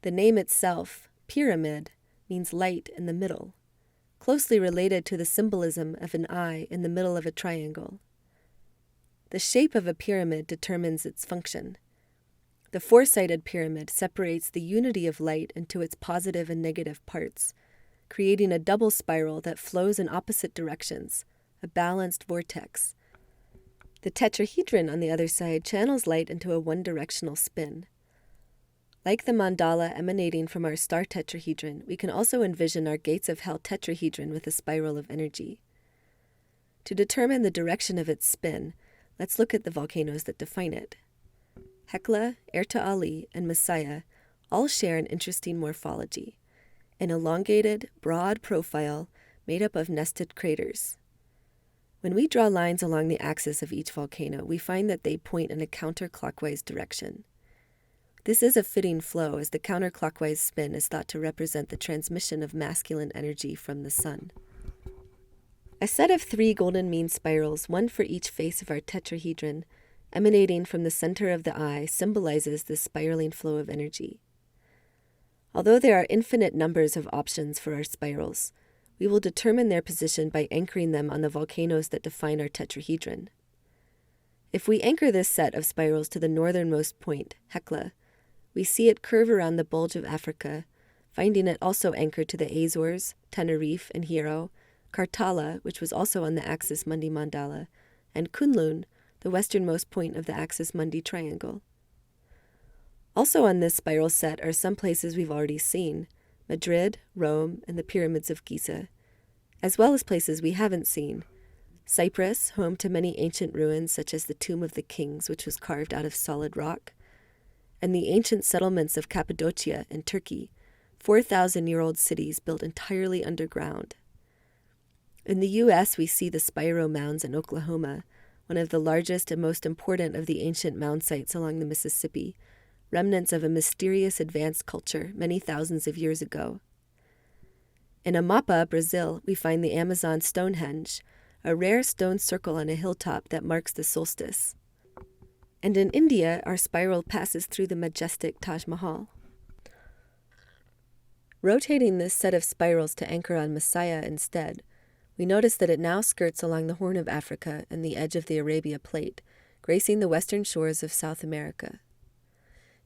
The name itself, pyramid, means light in the middle, closely related to the symbolism of an eye in the middle of a triangle. The shape of a pyramid determines its function. The four-sided pyramid separates the unity of light into its positive and negative parts, creating a double spiral that flows in opposite directions, a balanced vortex. The tetrahedron, on the other side, channels light into a one-directional spin. Like the mandala emanating from our star tetrahedron, we can also envision our gates of hell tetrahedron with a spiral of energy. To determine the direction of its spin, let's look at the volcanoes that define it. Hekla, Erta Ali, and Messiah all share an interesting morphology, an elongated, broad profile made up of nested craters. When we draw lines along the axis of each volcano, we find that they point in a counterclockwise direction. This is a fitting flow, as the counterclockwise spin is thought to represent the transmission of masculine energy from the sun. A set of 3 golden mean spirals, one for each face of our tetrahedron, emanating from the center of the eye, symbolizes this spiraling flow of energy. Although there are infinite numbers of options for our spirals, we will determine their position by anchoring them on the volcanoes that define our tetrahedron. If we anchor this set of spirals to the northernmost point, Hekla, we see it curve around the bulge of Africa, finding it also anchored to the Azores, Tenerife, and Hilo, Kartala, which was also on the Axis Mundi mandala, and Kunlun, the westernmost point of the Axis Mundi triangle. Also on this spiral set are some places we've already seen: Madrid, Rome, and the pyramids of Giza, as well as places we haven't seen: Cyprus, home to many ancient ruins such as the Tomb of the Kings, which was carved out of solid rock, and the ancient settlements of Cappadocia and Turkey, 4,000-year-old cities built entirely underground. In the U.S., we see the Spiro Mounds in Oklahoma, one of the largest and most important of the ancient mound sites along the Mississippi, remnants of a mysterious advanced culture many thousands of years ago. In Amapa, Brazil, we find the Amazon Stonehenge, a rare stone circle on a hilltop that marks the solstice. And in India, our spiral passes through the majestic Taj Mahal. Rotating this set of spirals to anchor on Messiah instead, we notice that it now skirts along the Horn of Africa and the edge of the Arabia Plate, gracing the western shores of South America.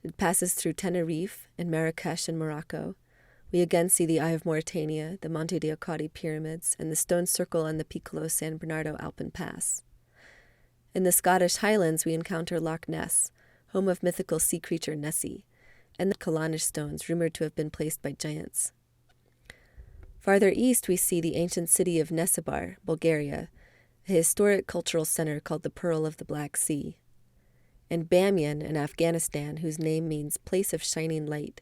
It passes through Tenerife and Marrakesh in Morocco. We again see the Eye of Mauritania, the Monte de Ocaudi pyramids, and the stone circle on the Piccolo San Bernardo Alpine Pass. In the Scottish Highlands, we encounter Loch Ness, home of mythical sea creature Nessie, and the Kalanish stones rumored to have been placed by giants. Farther east, we see the ancient city of Nesebar, Bulgaria, a historic cultural center called the Pearl of the Black Sea, and Bamyan in Afghanistan, whose name means place of shining light.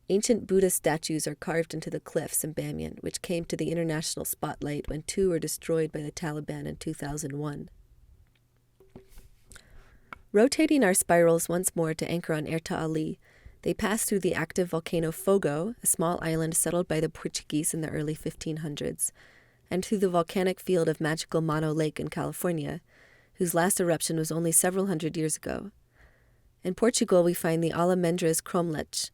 Ancient Buddha statues are carved into the cliffs in Bamyan, which came to the international spotlight when 2 were destroyed by the Taliban in 2001. Rotating our spirals once more to anchor on Erta Ali, they pass through the active volcano Fogo, a small island settled by the Portuguese in the early 1500s, and through the volcanic field of magical Mono Lake in California, whose last eruption was only several hundred years ago. In Portugal, we find the Almendras Cromlech,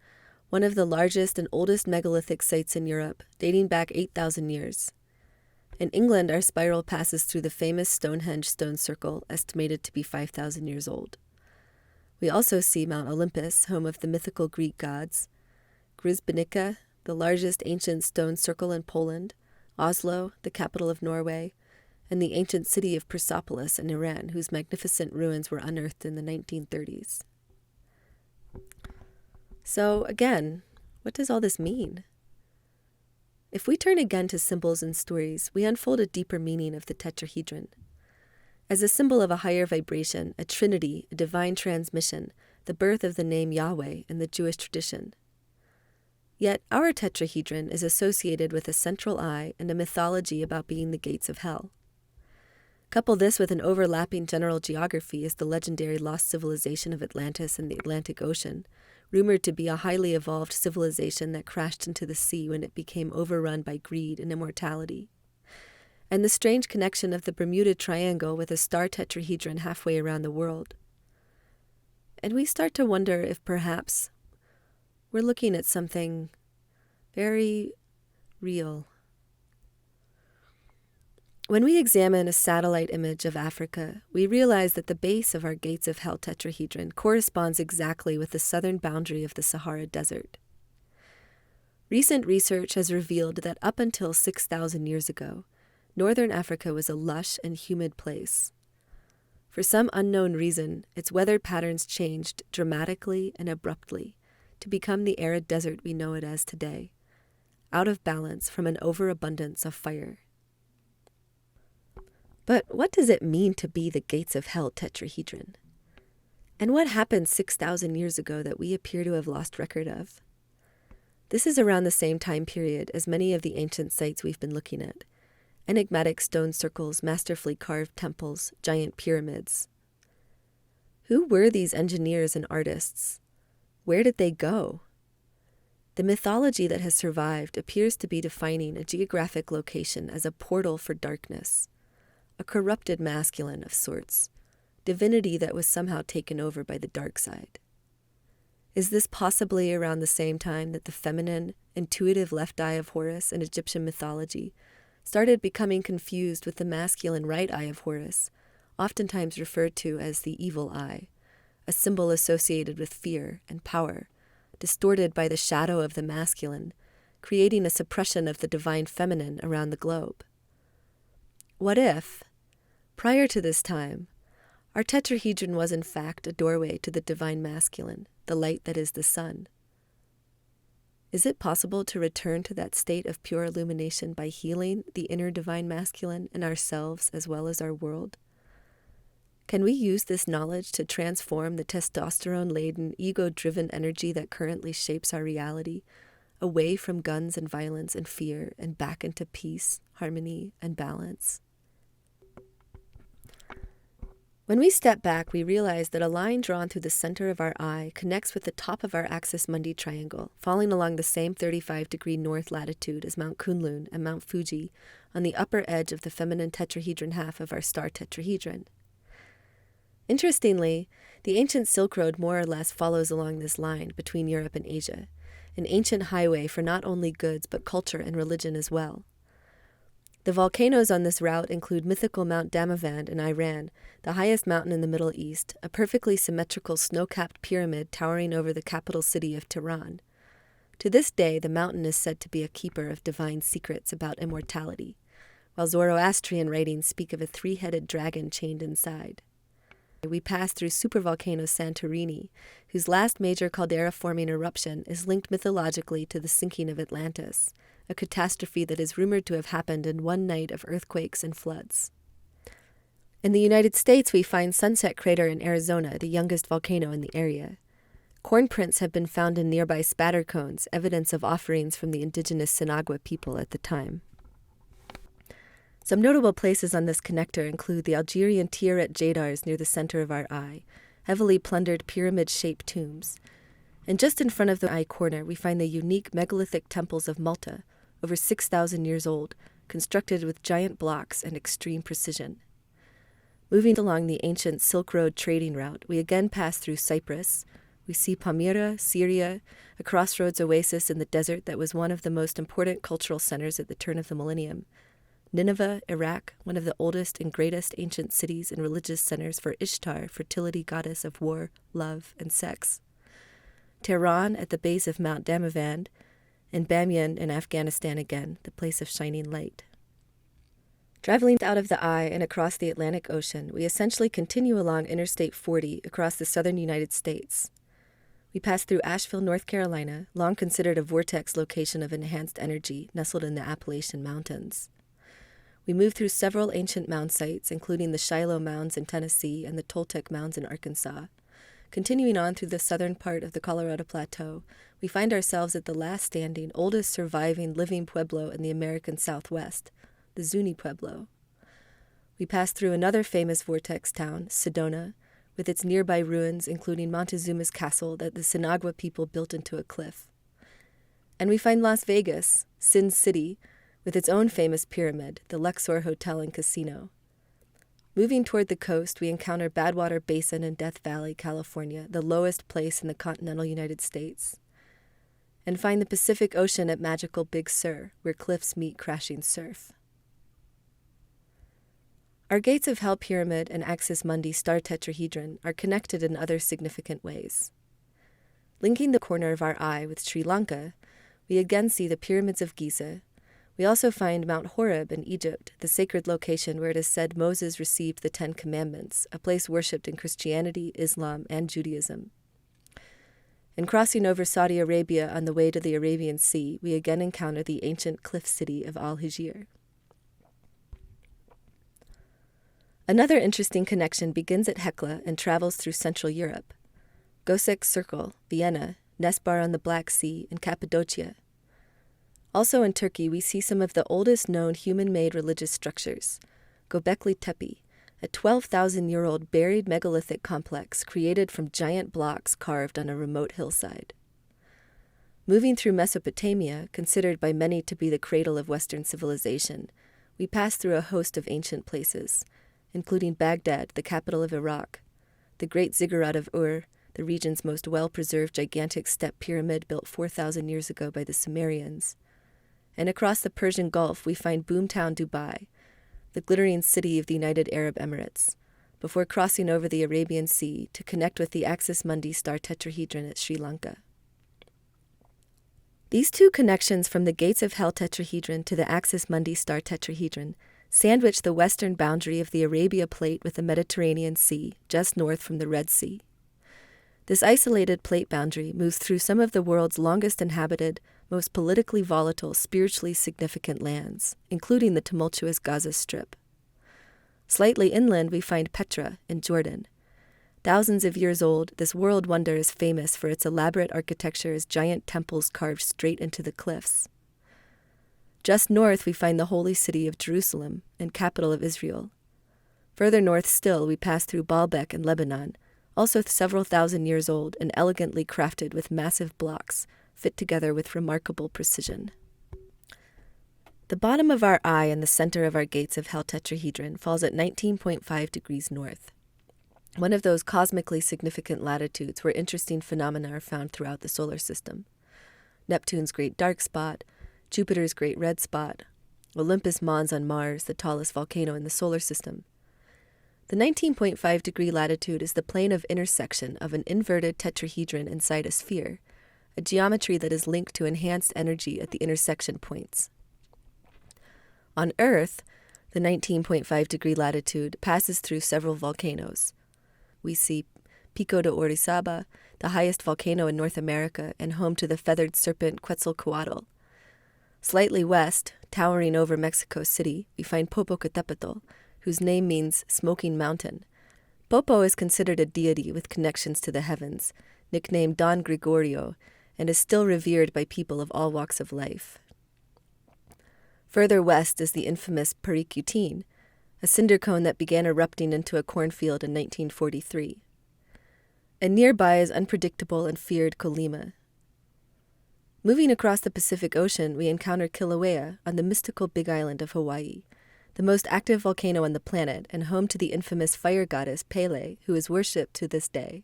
one of the largest and oldest megalithic sites in Europe, dating back 8,000 years. In England, our spiral passes through the famous Stonehenge stone circle, estimated to be 5,000 years old. We also see Mount Olympus, home of the mythical Greek gods, Gryzbynica, the largest ancient stone circle in Poland, Oslo, the capital of Norway, and the ancient city of Persepolis in Iran, whose magnificent ruins were unearthed in the 1930s. So, again, what does all this mean? If we turn again to symbols and stories, we unfold a deeper meaning of the tetrahedron. As a symbol of a higher vibration, a trinity, a divine transmission, the birth of the name Yahweh in the Jewish tradition. Yet our tetrahedron is associated with a central eye and a mythology about being the gates of hell. Couple this with an overlapping general geography as the legendary lost civilization of Atlantis in the Atlantic Ocean, rumored to be a highly evolved civilization that crashed into the sea when it became overrun by greed and immortality. And the strange connection of the Bermuda Triangle with a star tetrahedron halfway around the world. And we start to wonder if perhaps we're looking at something very real. When we examine a satellite image of Africa, we realize that the base of our Gates of Hell tetrahedron corresponds exactly with the southern boundary of the Sahara Desert. Recent research has revealed that up until 6,000 years ago, northern Africa was a lush and humid place. For some unknown reason, its weather patterns changed dramatically and abruptly to become the arid desert we know it as today, out of balance from an overabundance of fire. But what does it mean to be the Gates of Hell tetrahedron? And what happened 6,000 years ago that we appear to have lost record of? This is around the same time period as many of the ancient sites we've been looking at: enigmatic stone circles, masterfully carved temples, giant pyramids. Who were these engineers and artists? Where did they go? The mythology that has survived appears to be defining a geographic location as a portal for darkness, a corrupted masculine of sorts, divinity that was somehow taken over by the dark side. Is this possibly around the same time that the feminine, intuitive left eye of Horus in Egyptian mythology started becoming confused with the masculine right eye of Horus, oftentimes referred to as the evil eye, a symbol associated with fear and power, distorted by the shadow of the masculine, creating a suppression of the divine feminine around the globe. What if, prior to this time, our tetrahedron was in fact a doorway to the divine masculine, the light that is the sun? Is it possible to return to that state of pure illumination by healing the inner divine masculine in ourselves as well as our world? Can we use this knowledge to transform the testosterone-laden, ego-driven energy that currently shapes our reality away from guns and violence and fear and back into peace, harmony, and balance? When we step back, we realize that a line drawn through the center of our eye connects with the top of our axis mundi triangle, falling along the same 35-degree north latitude as Mount Kunlun and Mount Fuji on the upper edge of the feminine tetrahedron half of our star tetrahedron. Interestingly, the ancient Silk Road more or less follows along this line between Europe and Asia, an ancient highway for not only goods but culture and religion as well. The volcanoes on this route include mythical Mount Damavand in Iran, the highest mountain in the Middle East, a perfectly symmetrical snow-capped pyramid towering over the capital city of Tehran. To this day, the mountain is said to be a keeper of divine secrets about immortality, while Zoroastrian writings speak of a three-headed dragon chained inside. We pass through supervolcano Santorini, whose last major caldera-forming eruption is linked mythologically to the sinking of Atlantis, a catastrophe that is rumored to have happened in one night of earthquakes and floods. In the United States, we find Sunset Crater in Arizona, the youngest volcano in the area. Corn prints have been found in nearby spatter cones, evidence of offerings from the indigenous Sinagua people at the time. Some notable places on this connector include the Algerian Tiaret Jadars near the center of our eye, heavily plundered pyramid-shaped tombs. And just in front of the eye corner, we find the unique megalithic temples of Malta, over 6,000 years old, constructed with giant blocks and extreme precision. Moving along the ancient Silk Road trading route, we again pass through Cyprus. We see Palmyra, Syria, a crossroads oasis in the desert that was one of the most important cultural centers at the turn of the millennium. Nineveh, Iraq, one of the oldest and greatest ancient cities and religious centers for Ishtar, fertility goddess of war, love, and sex. Tehran at the base of Mount Damavand, and Bamiyan in Afghanistan again, the place of shining light. Traveling out of the eye and across the Atlantic Ocean, we essentially continue along Interstate 40 across the southern United States. We pass through Asheville, North Carolina, long considered a vortex location of enhanced energy nestled in the Appalachian Mountains. We move through several ancient mound sites, including the Shiloh Mounds in Tennessee and the Toltec Mounds in Arkansas. Continuing on through the southern part of the Colorado Plateau, we find ourselves at the last standing, oldest surviving living pueblo in the American Southwest, the Zuni Pueblo. We pass through another famous vortex town, Sedona, with its nearby ruins, including Montezuma's castle that the Sinagua people built into a cliff. And we find Las Vegas, Sin City, with its own famous pyramid, the Luxor Hotel and Casino. Moving toward the coast, we encounter Badwater Basin in Death Valley, California, the lowest place in the continental United States, and find the Pacific Ocean at magical Big Sur, where cliffs meet crashing surf. Our Gates of Hell Pyramid and Axis Mundi star tetrahedron are connected in other significant ways. Linking the corner of our eye with Sri Lanka, we again see the Pyramids of Giza. We also find Mount Horeb in Egypt, the sacred location where it is said Moses received the Ten Commandments, a place worshipped in Christianity, Islam, and Judaism. In crossing over Saudi Arabia on the way to the Arabian Sea, we again encounter the ancient cliff city of Al-Hijr. Another interesting connection begins at Hekla and travels through Central Europe. Gosek's Circle, Vienna, Nesbar on the Black Sea, and Cappadocia. Also in Turkey, we see some of the oldest known human-made religious structures. Göbekli Tepe, a 12,000-year-old buried megalithic complex created from giant blocks carved on a remote hillside. Moving through Mesopotamia, considered by many to be the cradle of Western civilization, we pass through a host of ancient places, including Baghdad, the capital of Iraq, the Great Ziggurat of Ur, the region's most well-preserved gigantic step pyramid built 4,000 years ago by the Sumerians. And across the Persian Gulf, we find Boomtown, Dubai, the glittering city of the United Arab Emirates, before crossing over the Arabian Sea to connect with the Axis Mundi star tetrahedron at Sri Lanka. These two connections from the Gates of Hell tetrahedron to the Axis Mundi star tetrahedron sandwich the western boundary of the Arabia Plate with the Mediterranean Sea, just north from the Red Sea. This isolated plate boundary moves through some of the world's longest inhabited, most politically volatile, spiritually significant lands, including the tumultuous Gaza Strip. Slightly inland, we find Petra in Jordan. Thousands of years old, this world wonder is famous for its elaborate architecture as giant temples carved straight into the cliffs. Just north, we find the holy city of Jerusalem and capital of Israel. Further north still, we pass through Baalbek in Lebanon, also several thousand years old and elegantly crafted with massive blocks, fit together with remarkable precision. The bottom of our eye in the center of our Gates of Hell tetrahedron falls at 19.5 degrees north, one of those cosmically significant latitudes where interesting phenomena are found throughout the solar system. Neptune's great dark spot, Jupiter's great red spot, Olympus Mons on Mars, the tallest volcano in the solar system. The 19.5 degree latitude is the plane of intersection of an inverted tetrahedron inside a sphere, a geometry that is linked to enhanced energy at the intersection points. On Earth, the 19.5 degree latitude passes through several volcanoes. We see Pico de Orizaba, the highest volcano in North America and home to the feathered serpent Quetzalcoatl. Slightly west, towering over Mexico City, we find Popocatépetl, whose name means smoking mountain. Popo is considered a deity with connections to the heavens, nicknamed Don Gregorio, and is still revered by people of all walks of life. Further west is the infamous Paricutin, a cinder cone that began erupting into a cornfield in 1943. And nearby is unpredictable and feared Colima. Moving across the Pacific Ocean, we encounter Kilauea on the mystical Big Island of Hawaii, the most active volcano on the planet and home to the infamous fire goddess Pele, who is worshipped to this day.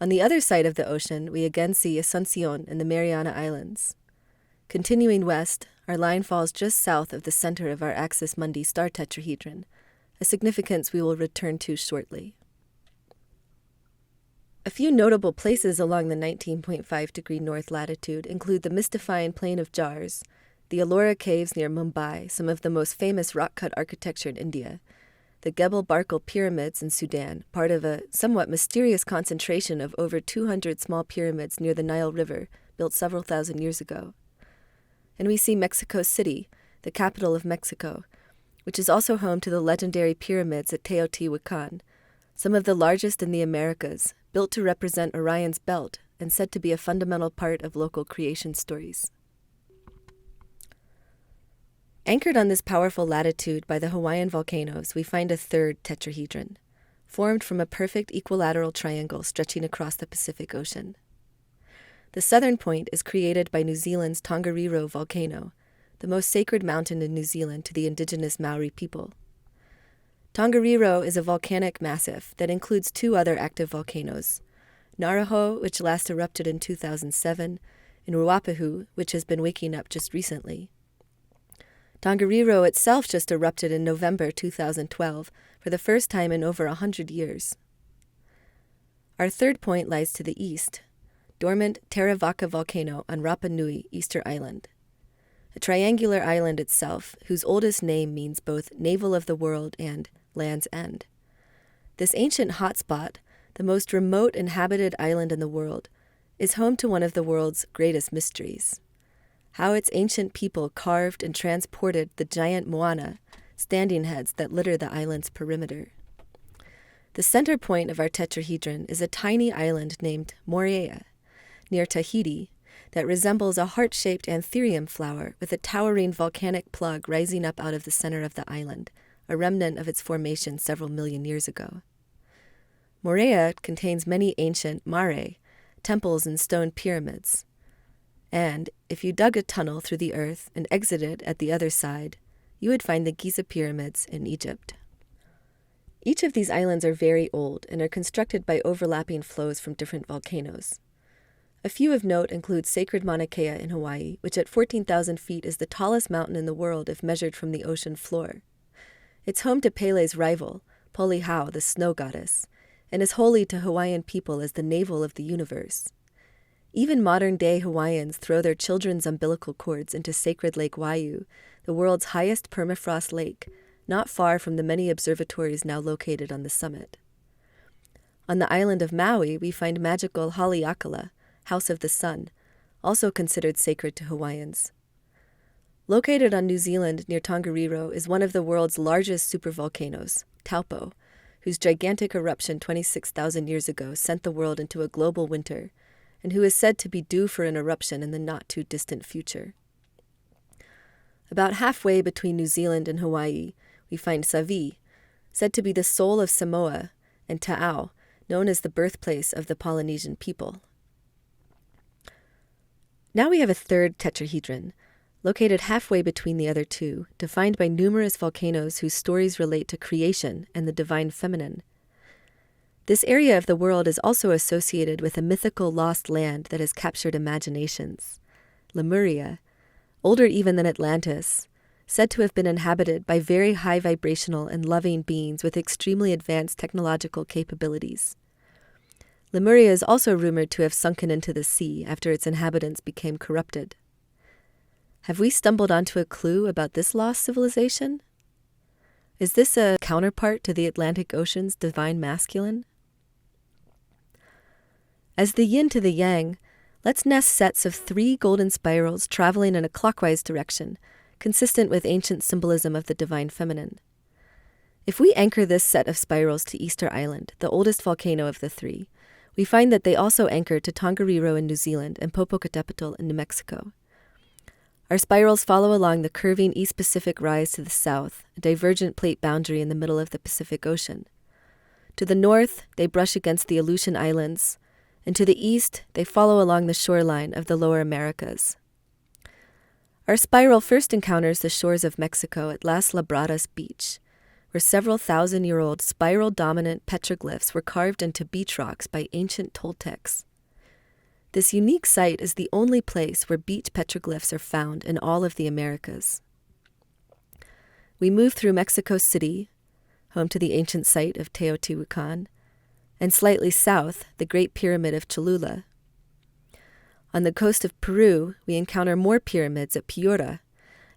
On the other side of the ocean, we again see Asuncion and the Mariana Islands. Continuing west, our line falls just south of the center of our Axis Mundi star tetrahedron, a significance we will return to shortly. A few notable places along the 19.5 degree north latitude include the mystifying Plain of Jars, the Ellora Caves near Mumbai, some of the most famous rock-cut architecture in India, the Gebel Barkal Pyramids in Sudan, part of a somewhat mysterious concentration of over 200 small pyramids near the Nile River, built several thousand years ago. And we see Mexico City, the capital of Mexico, which is also home to the legendary pyramids at Teotihuacan, some of the largest in the Americas, built to represent Orion's belt and said to be a fundamental part of local creation stories. Anchored on this powerful latitude by the Hawaiian volcanoes, we find a third tetrahedron, formed from a perfect equilateral triangle stretching across the Pacific Ocean. The southern point is created by New Zealand's Tongariro volcano, the most sacred mountain in New Zealand to the indigenous Maori people. Tongariro is a volcanic massif that includes two other active volcanoes, Naraho, which last erupted in 2007, and Ruapehu, which has been waking up just recently. Tongariro itself just erupted in November 2012 for the first time in over 100 years. Our third point lies to the east, dormant Teravaka volcano on Rapa Nui, Easter Island, a triangular island itself whose oldest name means both navel of the world and land's end. This ancient hotspot, the most remote inhabited island in the world, is home to one of the world's greatest mysteries: how its ancient people carved and transported the giant moana, standing heads that litter the island's perimeter. The center point of our tetrahedron is a tiny island named Moorea, near Tahiti, that resembles a heart-shaped anthurium flower with a towering volcanic plug rising up out of the center of the island, a remnant of its formation several million years ago. Moorea contains many ancient mare, temples and stone pyramids. And if you dug a tunnel through the earth and exited at the other side, you would find the Giza pyramids in Egypt. Each of these islands are very old and are constructed by overlapping flows from different volcanoes. A few of note include Sacred Mauna Kea in Hawaii, which at 14,000 feet is the tallest mountain in the world if measured from the ocean floor. It's home to Pele's rival, Poli'au, the snow goddess, and is holy to Hawaiian people as the navel of the universe. Even modern-day Hawaiians throw their children's umbilical cords into sacred Lake Waiau, the world's highest permafrost lake, not far from the many observatories now located on the summit. On the island of Maui, we find magical Haleakala, House of the Sun, also considered sacred to Hawaiians. Located on New Zealand near Tongariro is one of the world's largest supervolcanoes, Taupo, whose gigantic eruption 26,000 years ago sent the world into a global winter, and who is said to be due for an eruption in the not-too-distant future. About halfway between New Zealand and Hawaii, we find Savi, said to be the soul of Samoa, and Ta'au, known as the birthplace of the Polynesian people. Now we have a third tetrahedron, located halfway between the other two, defined by numerous volcanoes whose stories relate to creation and the divine feminine. This area of the world is also associated with a mythical lost land that has captured imaginations, Lemuria, older even than Atlantis, said to have been inhabited by very high vibrational and loving beings with extremely advanced technological capabilities. Lemuria is also rumored to have sunken into the sea after its inhabitants became corrupted. Have we stumbled onto a clue about this lost civilization? Is this a counterpart to the Atlantic Ocean's divine masculine? As the yin to the yang, let's nest sets of 3 golden spirals traveling in a clockwise direction, consistent with ancient symbolism of the divine feminine. If we anchor this set of spirals to Easter Island, the oldest volcano of the 3, we find that they also anchor to Tongariro in New Zealand and Popocatépetl in New Mexico. Our spirals follow along the curving East Pacific rise to the south, a divergent plate boundary in the middle of the Pacific Ocean. To the north, they brush against the Aleutian Islands, and to the east, they follow along the shoreline of the Lower Americas. Our spiral first encounters the shores of Mexico at Las Labradas Beach, where several thousand-year-old spiral-dominant petroglyphs were carved into beach rocks by ancient Toltecs. This unique site is the only place where beach petroglyphs are found in all of the Americas. We move through Mexico City, home to the ancient site of Teotihuacan, and slightly south, the Great Pyramid of Cholula. On the coast of Peru, we encounter more pyramids at Piura,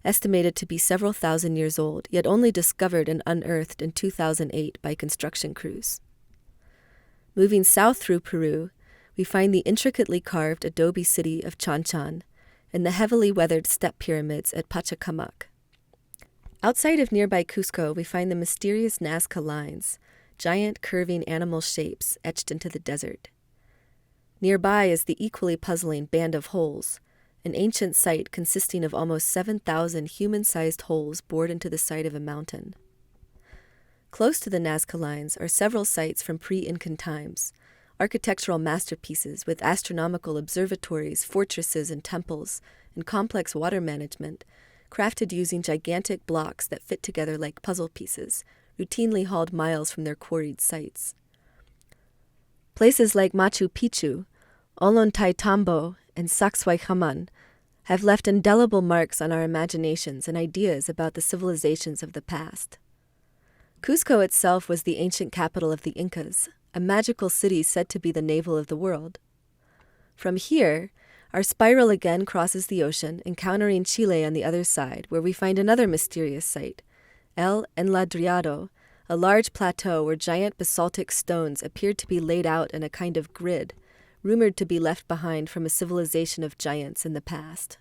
estimated to be several thousand years old, yet only discovered and unearthed in 2008 by construction crews. Moving south through Peru, we find the intricately carved adobe city of Chanchan and the heavily weathered step pyramids at Pachacamac. Outside of nearby Cusco, we find the mysterious Nazca lines, giant curving animal shapes etched into the desert. Nearby is the equally puzzling Band of Holes, an ancient site consisting of almost 7,000 human-sized holes bored into the side of a mountain. Close to the Nazca lines are several sites from pre-Incan times, architectural masterpieces with astronomical observatories, fortresses, and temples, and complex water management, crafted using gigantic blocks that fit together like puzzle pieces, routinely hauled miles from their quarried sites. Places like Machu Picchu, Ollantaytambo, and Sacsayhuaman have left indelible marks on our imaginations and ideas about the civilizations of the past. Cusco itself was the ancient capital of the Incas, a magical city said to be the navel of the world. From here, our spiral again crosses the ocean, encountering Chile on the other side, where we find another mysterious site, El Enladriado, a large plateau where giant basaltic stones appeared to be laid out in a kind of grid, rumored to be left behind from a civilization of giants in the past.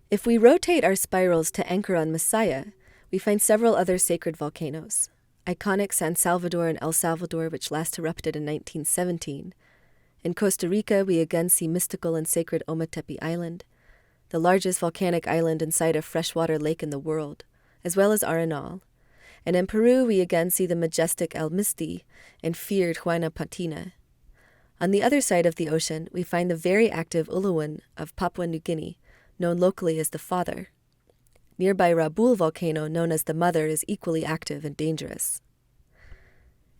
If we rotate our spirals to anchor on Masaya, we find several other sacred volcanoes. Iconic San Salvador and El Salvador, which last erupted in 1917. In Costa Rica, we again see mystical and sacred Ometepe Island, the largest volcanic island inside a freshwater lake in the world, as well as Arenal. And in Peru, we again see the majestic El Misti and feared Huayna On the other side of the ocean, we find the very active Uluwun of Papua New Guinea, known locally as the Father. Nearby Rabaul volcano, known as the Mother, is equally active and dangerous.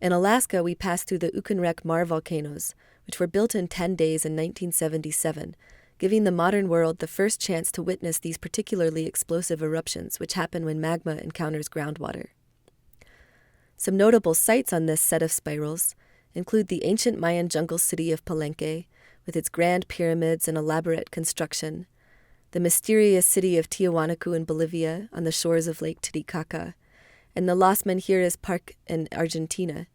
In Alaska, we pass through the Ukenrek Mar volcanoes, which were built in 10 days in 1977, giving the modern world the first chance to witness these particularly explosive eruptions which happen when magma encounters groundwater. Some notable sites on this set of spirals include the ancient Mayan jungle city of Palenque, with its grand pyramids and elaborate construction, the mysterious city of Tiahuanacu in Bolivia on the shores of Lake Titicaca, and the Las Menjiras Park in Argentina,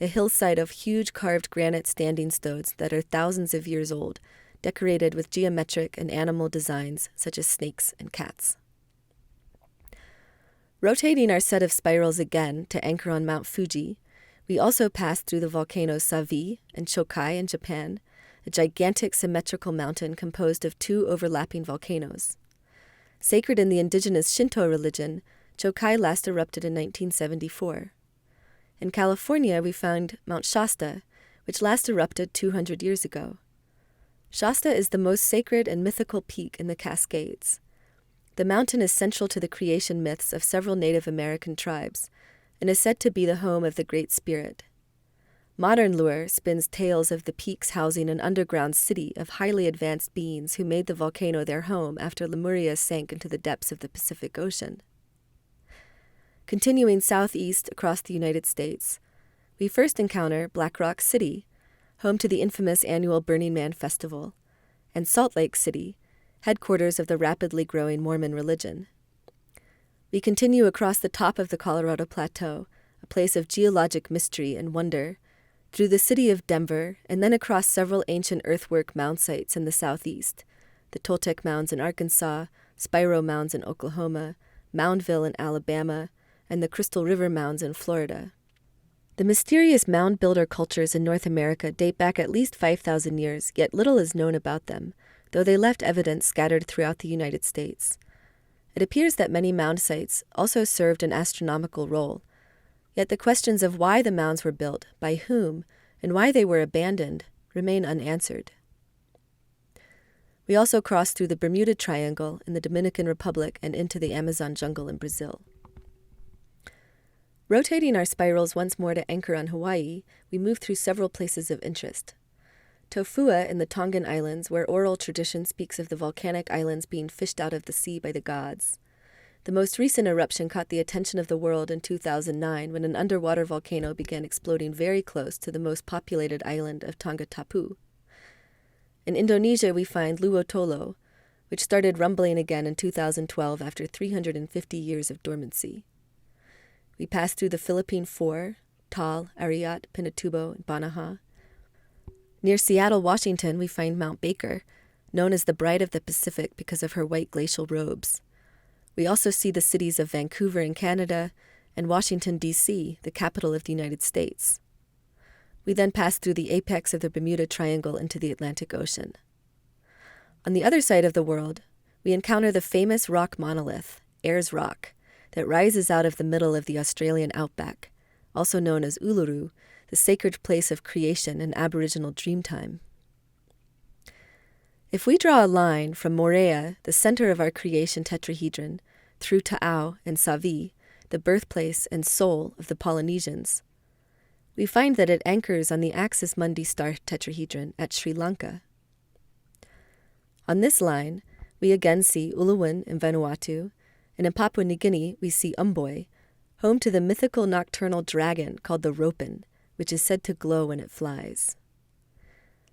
a hillside of huge carved granite standing stones that are thousands of years old, decorated with geometric and animal designs such as snakes and cats. Rotating our set of spirals again to anchor on Mount Fuji, we also passed through the volcanoes Savi and Chokai in Japan, a gigantic symmetrical mountain composed of two overlapping volcanoes. Sacred in the indigenous Shinto religion, Chokai last erupted in 1974. In California, we found Mount Shasta, which last erupted 200 years ago. Shasta is the most sacred and mythical peak in the Cascades. The mountain is central to the creation myths of several Native American tribes and is said to be the home of the Great Spirit. Modern lore spins tales of the peaks housing an underground city of highly advanced beings who made the volcano their home after Lemuria sank into the depths of the Pacific Ocean. Continuing southeast across the United States, we first encounter Black Rock City, home to the infamous annual Burning Man Festival, and Salt Lake City, headquarters of the rapidly growing Mormon religion. We continue across the top of the Colorado Plateau, a place of geologic mystery and wonder, through the city of Denver, and then across several ancient earthwork mound sites in the southeast, the Toltec Mounds in Arkansas, Spiro Mounds in Oklahoma, Moundville in Alabama, and the Crystal River Mounds in Florida. The mysterious mound builder cultures in North America date back at least 5,000 years, yet little is known about them, though they left evidence scattered throughout the United States. It appears that many mound sites also served an astronomical role, yet the questions of why the mounds were built, by whom, and why they were abandoned remain unanswered. We also crossed through the Bermuda Triangle in the Dominican Republic and into the Amazon jungle in Brazil. Rotating our spirals once more to anchor on Hawaii, we move through several places of interest. Tofua in the Tongan Islands, where oral tradition speaks of the volcanic islands being fished out of the sea by the gods. The most recent eruption caught the attention of the world in 2009 when an underwater volcano began exploding very close to the most populated island of Tonga Tapu. In Indonesia, we find Luwotolo, which started rumbling again in 2012 after 350 years of dormancy. We pass through the Philippine Four, Taal, Ariat, Pinatubo, and Banahaw. Near Seattle, Washington, we find Mount Baker, known as the Bride of the Pacific because of her white glacial robes. We also see the cities of Vancouver in Canada and Washington, D.C., the capital of the United States. We then pass through the apex of the Bermuda Triangle into the Atlantic Ocean. On the other side of the world, we encounter the famous rock monolith, Ayers Rock, that rises out of the middle of the Australian outback, also known as Uluru, the sacred place of creation and Aboriginal dreamtime. If we draw a line from Moorea, the center of our creation tetrahedron, through Ta'au and Savi, the birthplace and soul of the Polynesians, we find that it anchors on the Axis Mundi star tetrahedron at Sri Lanka. On this line, we again see Uluwun in Vanuatu, and in Papua New Guinea we see Umboy, home to the mythical nocturnal dragon called the Ropen, which is said to glow when it flies.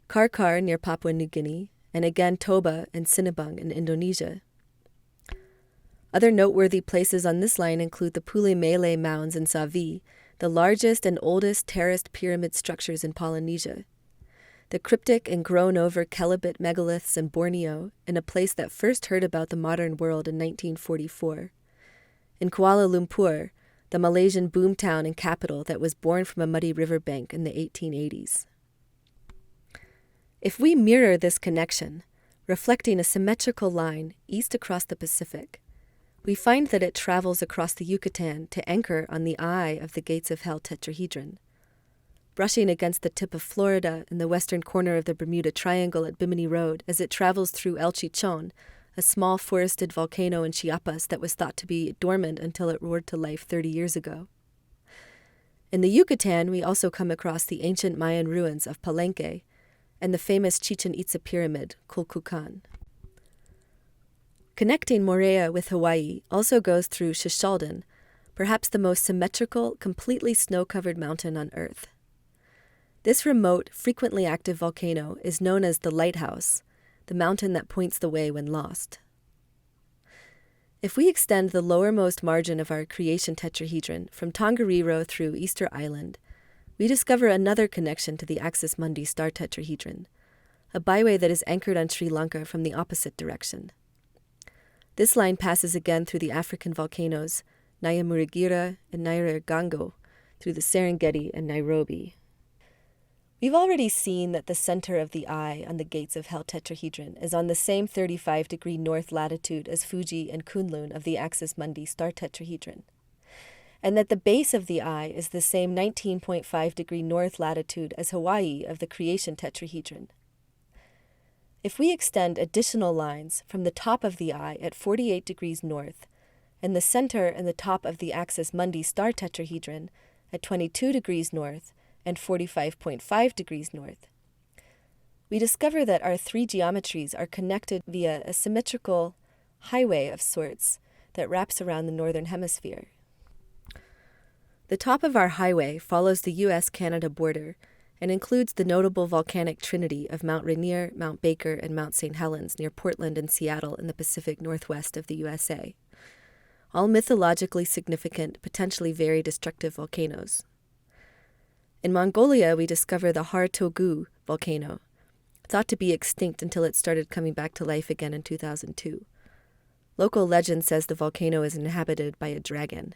Karkar near Papua New Guinea, and again Toba and Sinabung in Indonesia. Other noteworthy places on this line include the Pule Mele Mounds in Savi, the largest and oldest terraced pyramid structures in Polynesia, the cryptic and grown-over Kelebit megaliths in Borneo, in a place that first heard about the modern world in 1944, in Kuala Lumpur, the Malaysian boomtown and capital that was born from a muddy riverbank in the 1880s. If we mirror this connection, reflecting a symmetrical line east across the Pacific, we find that it travels across the Yucatan to anchor on the eye of the Gates of Hell tetrahedron. Brushing against the tip of Florida in the western corner of the Bermuda Triangle at Bimini Road as it travels through El Chichon, a small forested volcano in Chiapas that was thought to be dormant until it roared to life 30 years ago. In the Yucatan, we also come across the ancient Mayan ruins of Palenque and the famous Chichen Itza pyramid, Kulkukan. Connecting Moorea with Hawaii also goes through Shishalden, perhaps the most symmetrical, completely snow-covered mountain on Earth. This remote, frequently active volcano is known as the lighthouse, the mountain that points the way when lost. If we extend the lowermost margin of our creation tetrahedron from Tongariro through Easter Island, we discover another connection to the Axis Mundi star tetrahedron, a byway that is anchored on Sri Lanka from the opposite direction. This line passes again through the African volcanoes Nyamuragira and Nyiragongo, through the Serengeti and Nairobi. We've already seen that the center of the eye on the Gates of Hell tetrahedron is on the same 35-degree north latitude as Fuji and Kunlun of the Axis Mundi star tetrahedron, and that the base of the eye is the same 19.5-degree north latitude as Hawaii of the creation tetrahedron. If we extend additional lines from the top of the eye at 48 degrees north and the center and the top of the Axis Mundi star tetrahedron at 22 degrees north and 45.5 degrees north, we discover that our three geometries are connected via a symmetrical highway of sorts that wraps around the northern hemisphere. The top of our highway follows the U.S.-Canada border and includes the notable volcanic trinity of Mount Rainier, Mount Baker, and Mount St. Helens near Portland and Seattle in the Pacific Northwest of the USA, all mythologically significant, potentially very destructive volcanoes. In Mongolia, we discover the Har Togu volcano, thought to be extinct until it started coming back to life again in 2002. Local legend says the volcano is inhabited by a dragon.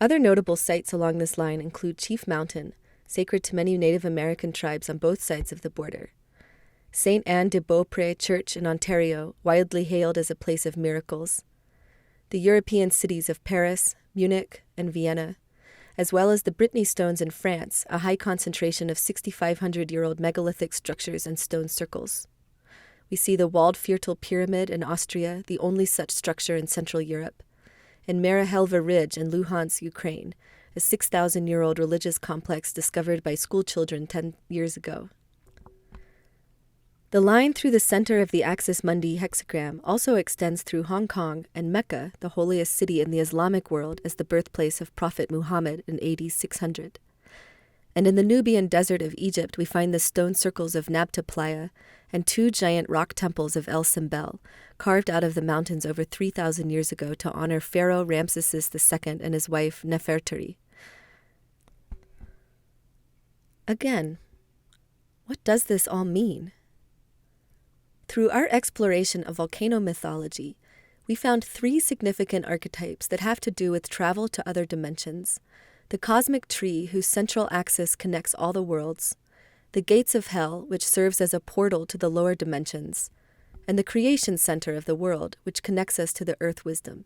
Other notable sites along this line include Chief Mountain, sacred to many Native American tribes on both sides of the border; St. Anne de Beaupré Church in Ontario, widely hailed as a place of miracles; the European cities of Paris, Munich, and Vienna, as well as the Brittany Stones in France, a high concentration of 6,500-year-old megalithic structures and stone circles. We see the walled Viertel Pyramid in Austria, the only such structure in Central Europe, and Marahelva Ridge in Luhansk, Ukraine, a 6,000-year-old religious complex discovered by schoolchildren 10 years ago. The line through the center of the Axis Mundi hexagram also extends through Hong Kong and Mecca, the holiest city in the Islamic world, as the birthplace of Prophet Muhammad in AD 600. And in the Nubian desert of Egypt, we find the stone circles of Nabta Playa and two giant rock temples of El Simbel, carved out of the mountains over 3,000 years ago to honor Pharaoh Ramesses II and his wife Nefertari. Again, what does this all mean? Through our exploration of volcano mythology, we found three significant archetypes that have to do with travel to other dimensions: the cosmic tree whose central axis connects all the worlds, the gates of hell, which serves as a portal to the lower dimensions, and the creation center of the world, which connects us to the earth wisdom.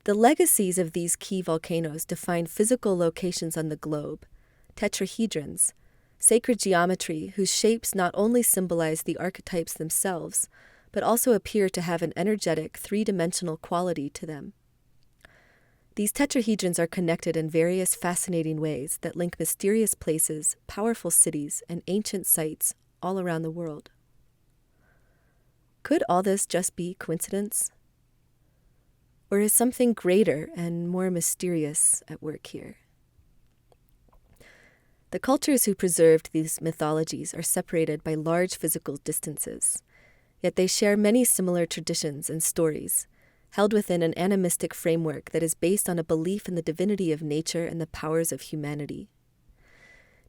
The legacies of these key volcanoes define physical locations on the globe, tetrahedrons, sacred geometry whose shapes not only symbolize the archetypes themselves, but also appear to have an energetic, three-dimensional quality to them. These tetrahedrons are connected in various fascinating ways that link mysterious places, powerful cities, and ancient sites all around the world. Could all this just be coincidence? Or is something greater and more mysterious at work here? The cultures who preserved these mythologies are separated by large physical distances, yet they share many similar traditions and stories, held within an animistic framework that is based on a belief in the divinity of nature and the powers of humanity.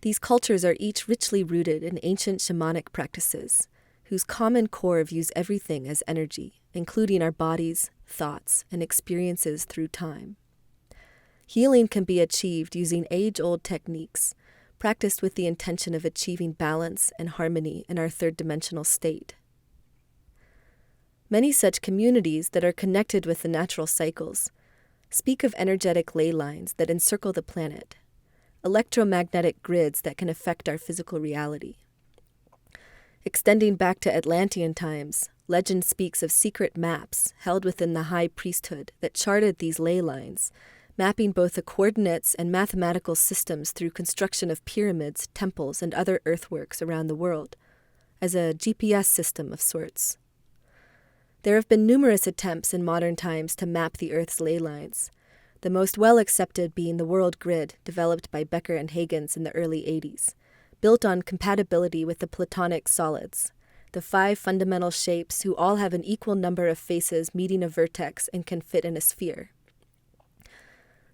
These cultures are each richly rooted in ancient shamanic practices, whose common core views everything as energy, including our bodies, thoughts, and experiences through time. Healing can be achieved using age-old techniques, practiced with the intention of achieving balance and harmony in our third-dimensional state. Many such communities that are connected with the natural cycles speak of energetic ley lines that encircle the planet, electromagnetic grids that can affect our physical reality. Extending back to Atlantean times, legend speaks of secret maps held within the high priesthood that charted these ley lines, mapping both the coordinates and mathematical systems through construction of pyramids, temples, and other earthworks around the world, as a GPS system of sorts. There have been numerous attempts in modern times to map the Earth's ley lines, the most well-accepted being the world grid developed by Becker and Huygens in the early 80s, built on compatibility with the Platonic solids, the 5 fundamental shapes who all have an equal number of faces meeting a vertex and can fit in a sphere.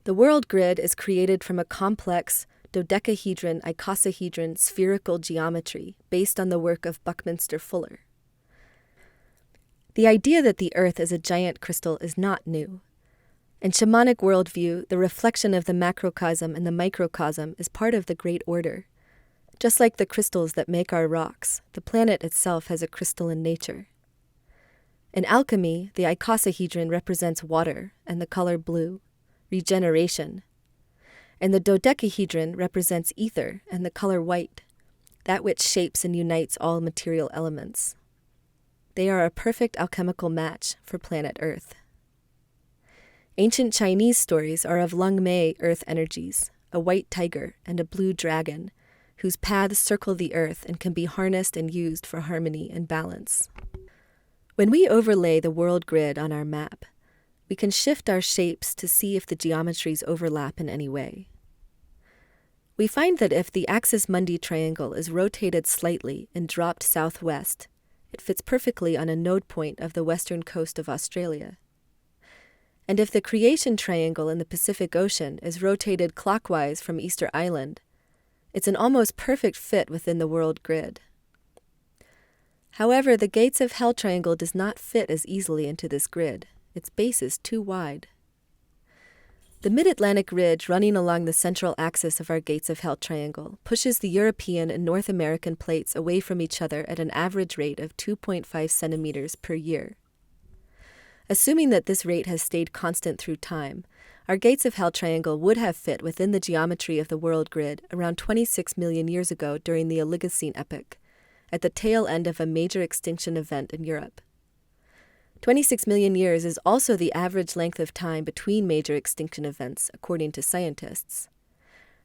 The world grid is created from a complex dodecahedron-icosahedron spherical geometry based on the work of Buckminster Fuller. The idea that the Earth is a giant crystal is not new. In shamanic worldview, the reflection of the macrocosm and the microcosm is part of the Great Order. Just like the crystals that make our rocks, the planet itself has a crystalline nature. In alchemy, the icosahedron represents water and the color blue, regeneration. And the dodecahedron represents ether and the color white, that which shapes and unites all material elements. They are a perfect alchemical match for planet Earth. Ancient Chinese stories are of Lung Mei earth energies, a white tiger and a blue dragon, whose paths circle the Earth and can be harnessed and used for harmony and balance. When we overlay the world grid on our map, we can shift our shapes to see if the geometries overlap in any way. We find that if the axis mundi triangle is rotated slightly and dropped southwest, it fits perfectly on a node point of the western coast of Australia. And if the creation triangle in the Pacific Ocean is rotated clockwise from Easter Island, it's an almost perfect fit within the world grid. However, the gates of hell triangle does not fit as easily into this grid. Its base is too wide. The mid-Atlantic ridge running along the central axis of our gates of hell triangle pushes the European and North American plates away from each other at an average rate of 2.5 centimeters per year. Assuming that this rate has stayed constant through time, our gates of hell triangle would have fit within the geometry of the world grid around 26 million years ago during the Oligocene epoch, at the tail end of a major extinction event in Europe. 26 million years is also the average length of time between major extinction events, according to scientists.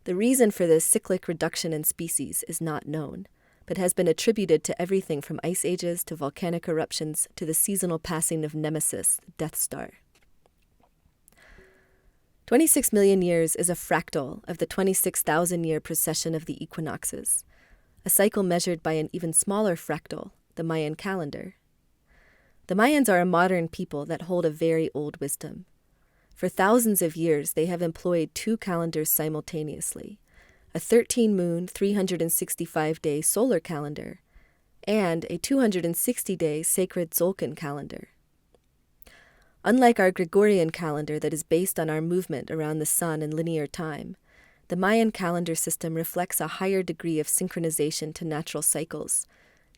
The reason for this cyclic reduction in species is not known, but has been attributed to everything from ice ages to volcanic eruptions to the seasonal passing of Nemesis, the Death Star. 26 million years is a fractal of the 26,000-year precession of the equinoxes, a cycle measured by an even smaller fractal, the Mayan calendar. The Mayans are a modern people that hold a very old wisdom. For thousands of years, they have employed 2 calendars simultaneously, a 13-moon, 365-day solar calendar, and a 260-day sacred Tzolk'in calendar. Unlike our Gregorian calendar that is based on our movement around the sun in linear time, the Mayan calendar system reflects a higher degree of synchronization to natural cycles,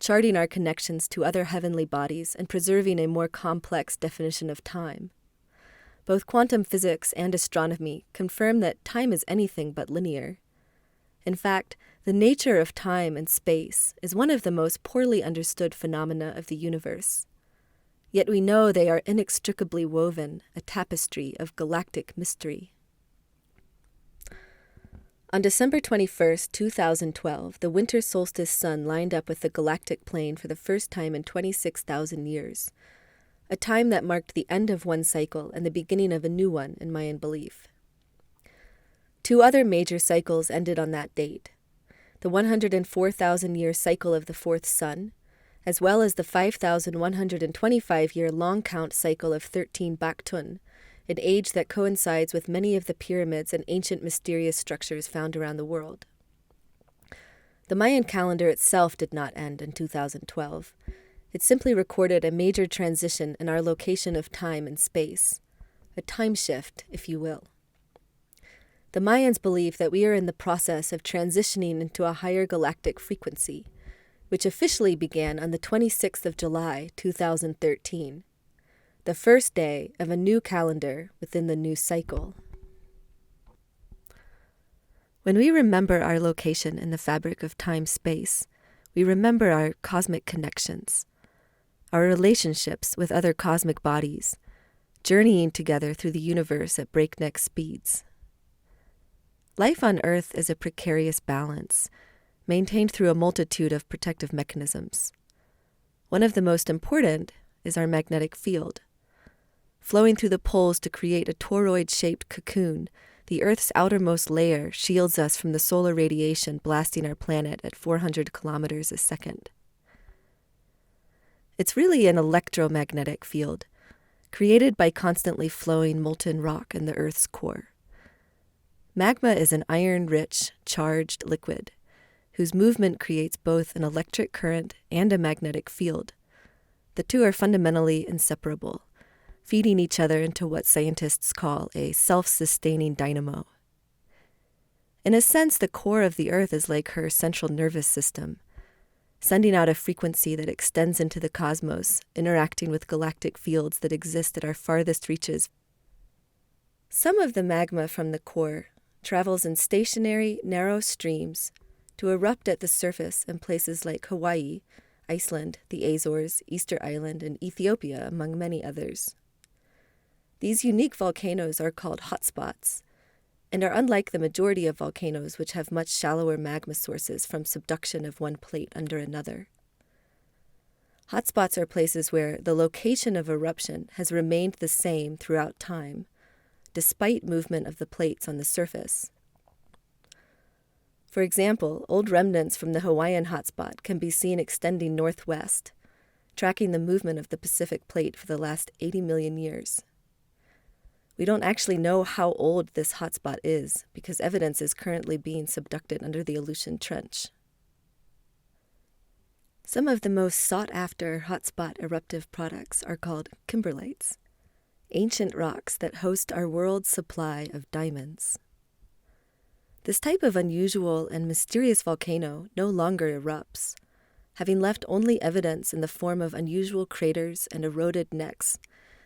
charting our connections to other heavenly bodies and preserving a more complex definition of time. Both quantum physics and astronomy confirm that time is anything but linear. In fact, the nature of time and space is one of the most poorly understood phenomena of the universe. Yet we know they are inextricably woven, a tapestry of galactic mystery. On December 21, 2012, the winter solstice sun lined up with the galactic plane for the first time in 26,000 years, a time that marked the end of one cycle and the beginning of a new one in Mayan belief. 2 other major cycles ended on that date, the 104,000-year cycle of the fourth sun, as well as the 5,125-year long-count cycle of 13 Baktun, an age that coincides with many of the pyramids and ancient mysterious structures found around the world. The Mayan calendar itself did not end in 2012. It simply recorded a major transition in our location of time and space, a time shift, if you will. The Mayans believe that we are in the process of transitioning into a higher galactic frequency, which officially began on the 26th of July, 2013. The first day of a new calendar within the new cycle. When we remember our location in the fabric of time-space, we remember our cosmic connections, our relationships with other cosmic bodies, journeying together through the universe at breakneck speeds. Life on Earth is a precarious balance, maintained through a multitude of protective mechanisms. One of the most important is our magnetic field. Flowing through the poles to create a toroid-shaped cocoon, the Earth's outermost layer shields us from the solar radiation blasting our planet at 400 kilometers a second. It's really an electromagnetic field, created by constantly flowing molten rock in the Earth's core. Magma is an iron-rich, charged liquid, whose movement creates both an electric current and a magnetic field. The two are fundamentally inseparable, feeding each other into what scientists call a self-sustaining dynamo. In a sense, the core of the Earth is like her central nervous system, sending out a frequency that extends into the cosmos, interacting with galactic fields that exist at our farthest reaches. Some of the magma from the core travels in stationary, narrow streams to erupt at the surface in places like Hawaii, Iceland, the Azores, Easter Island, and Ethiopia, among many others. These unique volcanoes are called hotspots, and are unlike the majority of volcanoes, which have much shallower magma sources from subduction of one plate under another. Hotspots are places where the location of eruption has remained the same throughout time, despite movement of the plates on the surface. For example, old remnants from the Hawaiian hotspot can be seen extending northwest, tracking the movement of the Pacific plate for the last 80 million years. We don't actually know how old this hotspot is because evidence is currently being subducted under the Aleutian Trench. Some of the most sought-after hotspot eruptive products are called kimberlites, ancient rocks that host our world's supply of diamonds. This type of unusual and mysterious volcano no longer erupts, having left only evidence in the form of unusual craters and eroded necks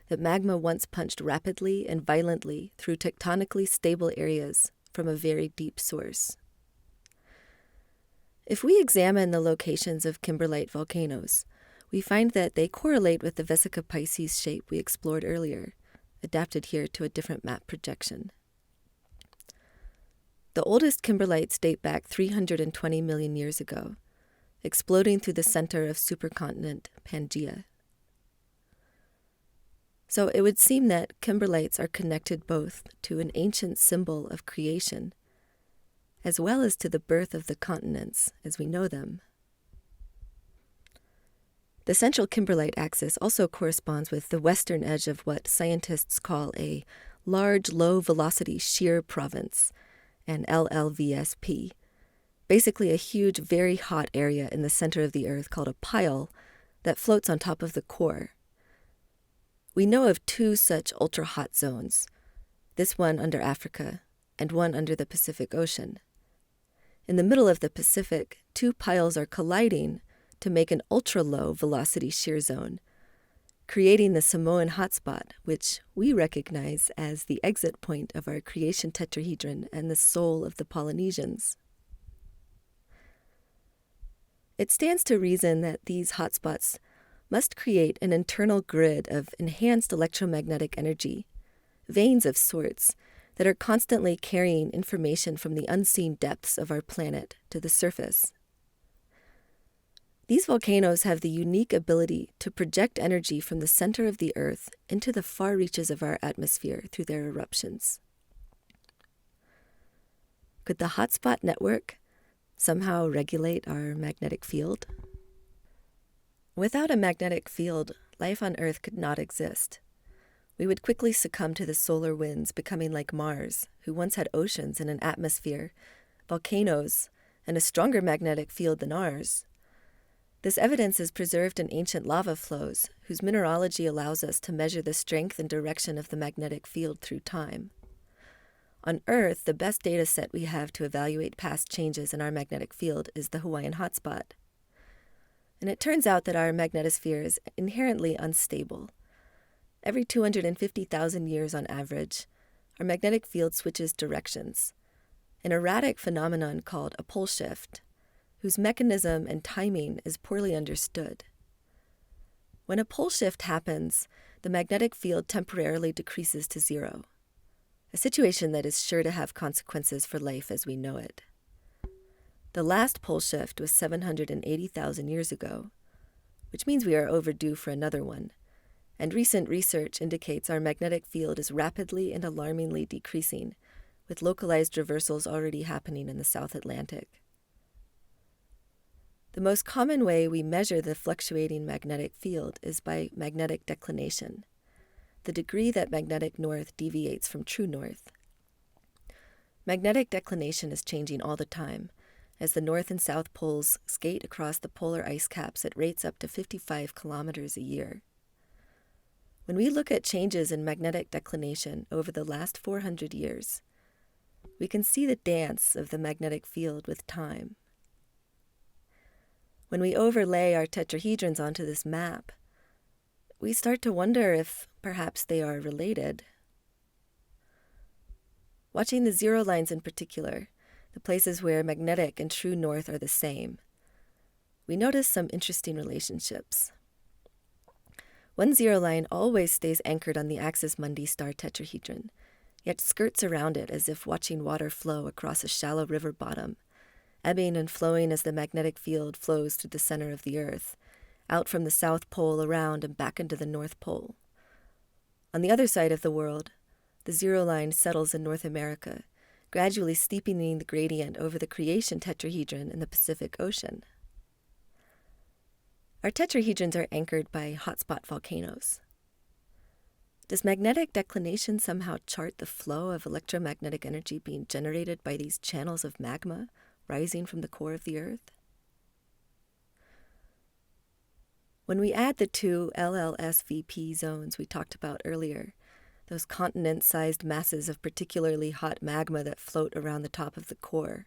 that magma once punched rapidly and violently through tectonically stable areas from a very deep source. If we examine the locations of kimberlite volcanoes, we find that they correlate with the Vesica Pisces shape we explored earlier, adapted here to a different map projection. The oldest kimberlites date back 320 million years ago, exploding through the center of supercontinent Pangaea. So it would seem that kimberlites are connected both to an ancient symbol of creation, as well as to the birth of the continents as we know them. The central kimberlite axis also corresponds with the western edge of what scientists call a large low-velocity shear province, an LLVSP, basically a huge, very hot area in the center of the Earth called a pile that floats on top of the core. We know of two such ultra-hot zones, this one under Africa and one under the Pacific Ocean. In the middle of the Pacific, two piles are colliding to make an ultra-low velocity shear zone, creating the Samoan hotspot, which we recognize as the exit point of our creation tetrahedron and the soul of the Polynesians. It stands to reason that these hotspots must create an internal grid of enhanced electromagnetic energy, veins of sorts that are constantly carrying information from the unseen depths of our planet to the surface. These volcanoes have the unique ability to project energy from the center of the Earth into the far reaches of our atmosphere through their eruptions. Could the hotspot network somehow regulate our magnetic field? Without a magnetic field, life on Earth could not exist. We would quickly succumb to the solar winds, becoming like Mars, who once had oceans and an atmosphere, volcanoes, and a stronger magnetic field than ours. This evidence is preserved in ancient lava flows, whose mineralogy allows us to measure the strength and direction of the magnetic field through time. On Earth, the best data set we have to evaluate past changes in our magnetic field is the Hawaiian hotspot. And it turns out that our magnetosphere is inherently unstable. Every 250,000 years on average, our magnetic field switches directions, an erratic phenomenon called a pole shift, whose mechanism and timing is poorly understood. When a pole shift happens, the magnetic field temporarily decreases to zero, a situation that is sure to have consequences for life as we know it. The last pole shift was 780,000 years ago, which means we are overdue for another one, and recent research indicates our magnetic field is rapidly and alarmingly decreasing, with localized reversals already happening in the South Atlantic. The most common way we measure the fluctuating magnetic field is by magnetic declination, the degree that magnetic north deviates from true north. Magnetic declination is changing all the time, as the North and South poles skate across the polar ice caps at rates up to 55 kilometers a year. When we look at changes in magnetic declination over the last 400 years, we can see the dance of the magnetic field with time. When we overlay our tetrahedrons onto this map, we start to wonder if perhaps they are related. Watching the zero lines in particular, the places where magnetic and true north are the same, we notice some interesting relationships. One zero line always stays anchored on the axis Mundi star tetrahedron, yet skirts around it as if watching water flow across a shallow river bottom, ebbing and flowing as the magnetic field flows through the center of the Earth, out from the South Pole around and back into the North Pole. On the other side of the world, the zero line settles in North America, gradually steepening the gradient over the creation tetrahedron in the Pacific Ocean. Our tetrahedrons are anchored by hotspot volcanoes. Does magnetic declination somehow chart the flow of electromagnetic energy being generated by these channels of magma rising from the core of the Earth? When we add the two LLSVP zones we talked about earlier, those continent-sized masses of particularly hot magma that float around the top of the core,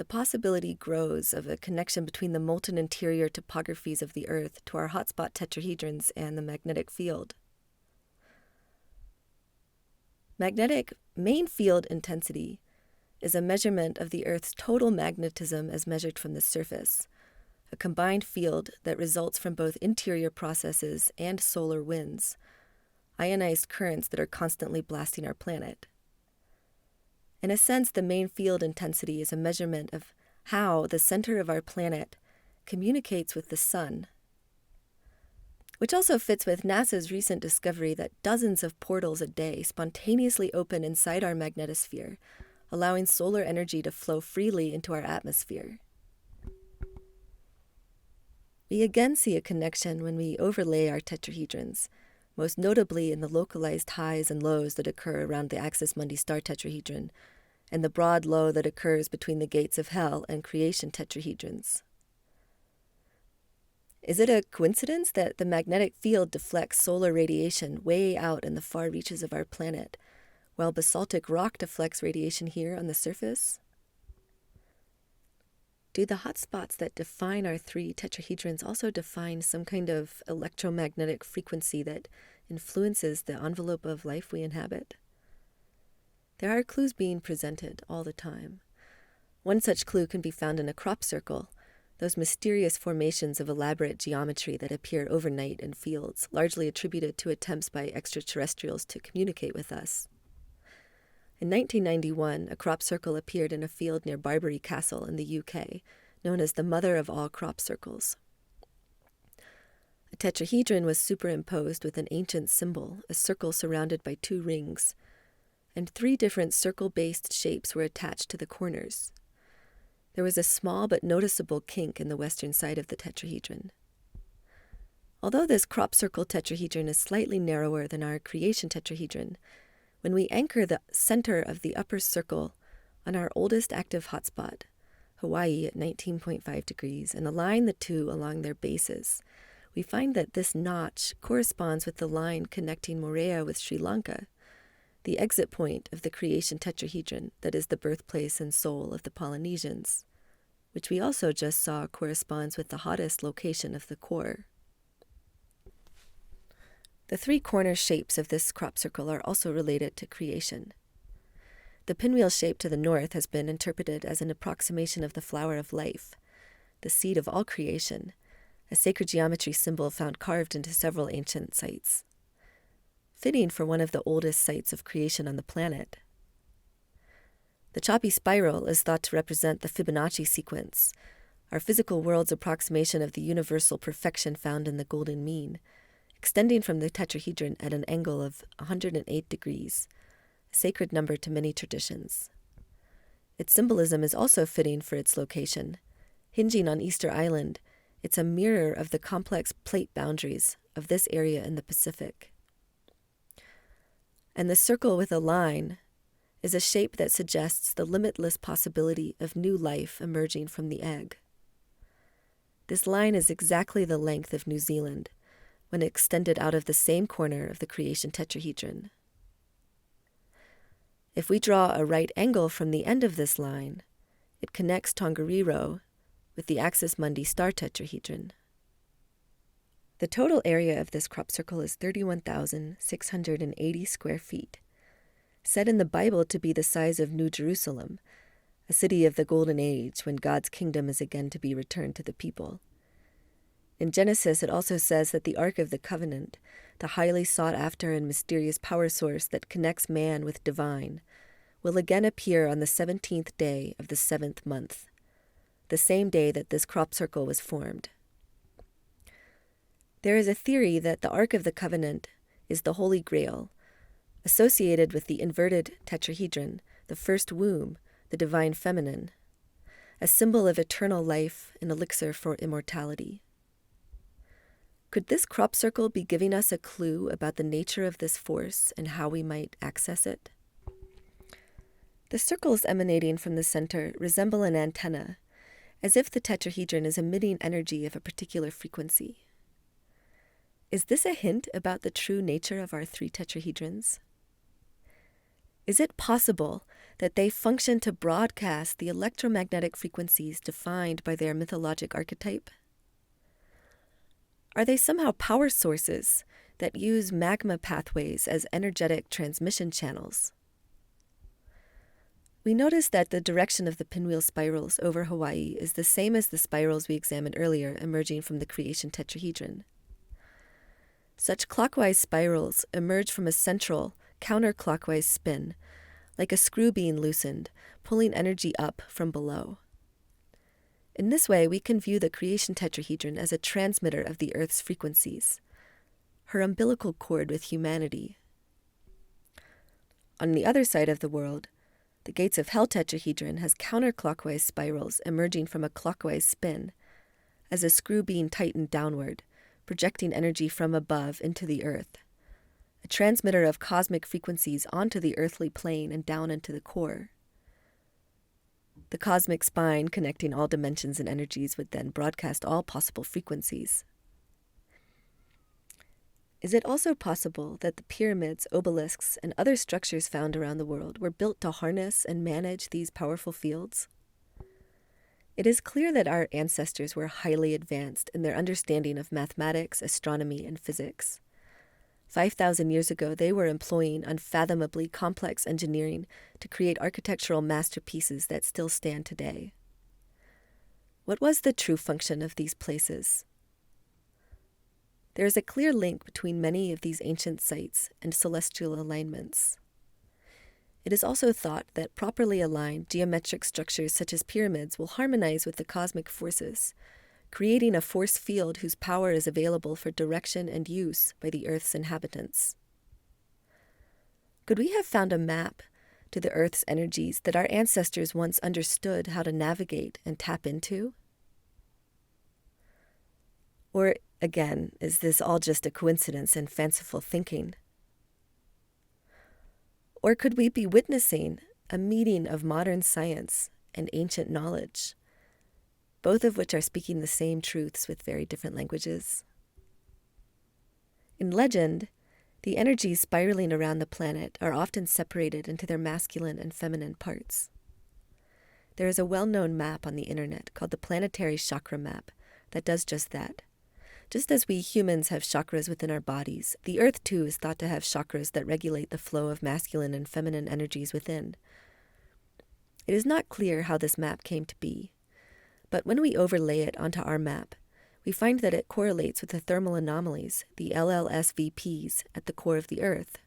the possibility grows of a connection between the molten interior topographies of the Earth to our hotspot tetrahedrons and the magnetic field. Magnetic main field intensity is a measurement of the Earth's total magnetism as measured from the surface, a combined field that results from both interior processes and solar winds, ionized currents that are constantly blasting our planet. In a sense, the main field intensity is a measurement of how the center of our planet communicates with the sun, which also fits with NASA's recent discovery that dozens of portals a day spontaneously open inside our magnetosphere, allowing solar energy to flow freely into our atmosphere. We again see a connection when we overlay our tetrahedrons, most notably in the localized highs and lows that occur around the axis Mundi star tetrahedron, and the broad low that occurs between the gates of hell and creation tetrahedrons. Is it a coincidence that the magnetic field deflects solar radiation way out in the far reaches of our planet, while basaltic rock deflects radiation here on the surface? Do the hotspots that define our three tetrahedrons also define some kind of electromagnetic frequency that influences the envelope of life we inhabit? There are clues being presented all the time. One such clue can be found in a crop circle, those mysterious formations of elaborate geometry that appear overnight in fields, largely attributed to attempts by extraterrestrials to communicate with us. In 1991, a crop circle appeared in a field near Barbary Castle in the UK, known as the mother of all crop circles. A tetrahedron was superimposed with an ancient symbol, a circle surrounded by two rings, and three different circle-based shapes were attached to the corners. There was a small but noticeable kink in the western side of the tetrahedron. Although this crop circle tetrahedron is slightly narrower than our creation tetrahedron, when we anchor the center of the upper circle on our oldest active hotspot, Hawaii at 19.5 degrees, and align the two along their bases, we find that this notch corresponds with the line connecting Moorea with Sri Lanka, the exit point of the creation tetrahedron that is the birthplace and soul of the Polynesians, which we also just saw corresponds with the hottest location of the core. The three corner shapes of this crop circle are also related to creation. The pinwheel shape to the north has been interpreted as an approximation of the flower of life, the seed of all creation, a sacred geometry symbol found carved into several ancient sites, fitting for one of the oldest sites of creation on the planet. The choppy spiral is thought to represent the Fibonacci sequence, our physical world's approximation of the universal perfection found in the golden mean, extending from the tetrahedron at an angle of 108 degrees, a sacred number to many traditions. Its symbolism is also fitting for its location. Hinging on Easter Island, it's a mirror of the complex plate boundaries of this area in the Pacific. And the circle with a line is a shape that suggests the limitless possibility of new life emerging from the egg. This line is exactly the length of New Zealand when extended out of the same corner of the creation tetrahedron. If we draw a right angle from the end of this line, it connects Tongariro with the Axis Mundi star tetrahedron. The total area of this crop circle is 31,680 square feet, said in the Bible to be the size of New Jerusalem, a city of the Golden Age when God's kingdom is again to be returned to the people. In Genesis, it also says that the Ark of the Covenant, the highly sought-after and mysterious power source that connects man with divine, will again appear on the 17th day of the 7th month, the same day that this crop circle was formed. There is a theory that the Ark of the Covenant is the Holy Grail, associated with the inverted tetrahedron, the first womb, the divine feminine, a symbol of eternal life, an elixir for immortality. Could this crop circle be giving us a clue about the nature of this force and how we might access it? The circles emanating from the center resemble an antenna, as if the tetrahedron is emitting energy of a particular frequency. Is this a hint about the true nature of our three tetrahedrons? Is it possible that they function to broadcast the electromagnetic frequencies defined by their mythologic archetype? Are they somehow power sources that use magma pathways as energetic transmission channels? We notice that the direction of the pinwheel spirals over Hawaii is the same as the spirals we examined earlier emerging from the creation tetrahedron. Such clockwise spirals emerge from a central, counterclockwise spin, like a screw being loosened, pulling energy up from below. In this way, we can view the creation tetrahedron as a transmitter of the Earth's frequencies, her umbilical cord with humanity. On the other side of the world, the gates of hell tetrahedron has counterclockwise spirals emerging from a clockwise spin, as a screw being tightened downward, projecting energy from above into the Earth, a transmitter of cosmic frequencies onto the earthly plane and down into the core. The cosmic spine connecting all dimensions and energies would then broadcast all possible frequencies. Is it also possible that the pyramids, obelisks, and other structures found around the world were built to harness and manage these powerful fields? It is clear that our ancestors were highly advanced in their understanding of mathematics, astronomy, and physics. 5,000 years ago, they were employing unfathomably complex engineering to create architectural masterpieces that still stand today. What was the true function of these places? There is a clear link between many of these ancient sites and celestial alignments. It is also thought that properly aligned geometric structures such as pyramids will harmonize with the cosmic forces, creating a force field whose power is available for direction and use by the Earth's inhabitants. Could we have found a map to the Earth's energies that our ancestors once understood how to navigate and tap into? Or, again, is this all just a coincidence and fanciful thinking? Or could we be witnessing a meeting of modern science and ancient knowledge, both of which are speaking the same truths with very different languages? In legend, the energies spiraling around the planet are often separated into their masculine and feminine parts. There is a well-known map on the internet called the Planetary Chakra Map that does just that. Just as we humans have chakras within our bodies, the Earth too is thought to have chakras that regulate the flow of masculine and feminine energies within. It is not clear how this map came to be, but when we overlay it onto our map, we find that it correlates with the thermal anomalies, the LLSVPs, at the core of the Earth.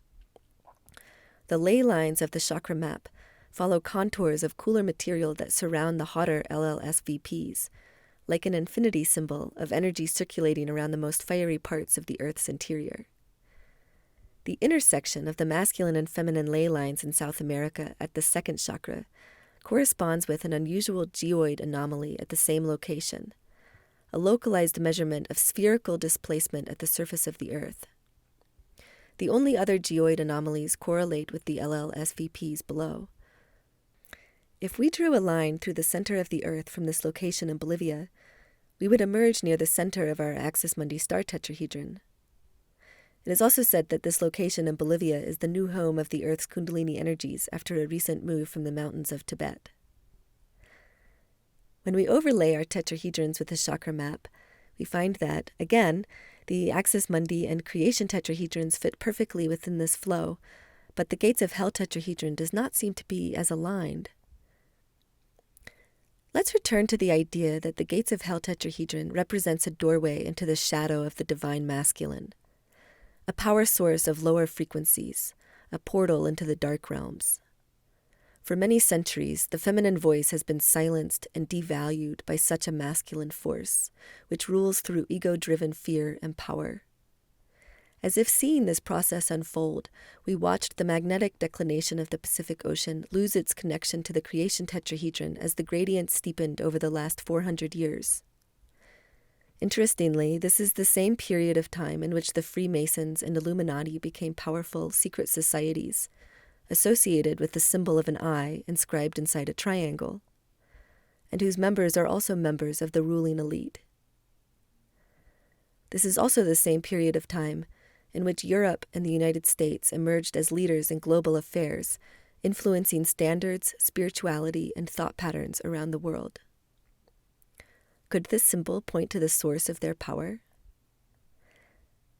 The ley lines of the chakra map follow contours of cooler material that surround the hotter LLSVPs, like an infinity symbol of energy circulating around the most fiery parts of the Earth's interior. The intersection of the masculine and feminine ley lines in South America at the second chakra corresponds with an unusual geoid anomaly at the same location, a localized measurement of spherical displacement at the surface of the Earth. The only other geoid anomalies correlate with the LLSVPs below. If we drew a line through the center of the Earth from this location in Bolivia, we would emerge near the center of our Axis Mundi star tetrahedron. It is also said that this location in Bolivia is the new home of the Earth's Kundalini energies after a recent move from the mountains of Tibet. When we overlay our tetrahedrons with a chakra map, we find that, again, the Axis Mundi and creation tetrahedrons fit perfectly within this flow, but the gates of hell tetrahedron does not seem to be as aligned. Let's return to the idea that the gates of hell tetrahedron represents a doorway into the shadow of the divine masculine, a power source of lower frequencies, a portal into the dark realms. For many centuries, the feminine voice has been silenced and devalued by such a masculine force, which rules through ego-driven fear and power. As if seeing this process unfold, we watched the magnetic declination of the Pacific Ocean lose its connection to the creation tetrahedron as the gradient steepened over the last 400 years. Interestingly, this is the same period of time in which the Freemasons and Illuminati became powerful secret societies, associated with the symbol of an eye inscribed inside a triangle, and whose members are also members of the ruling elite. This is also the same period of time in which Europe and the United States emerged as leaders in global affairs, influencing standards, spirituality, and thought patterns around the world. Could this symbol point to the source of their power?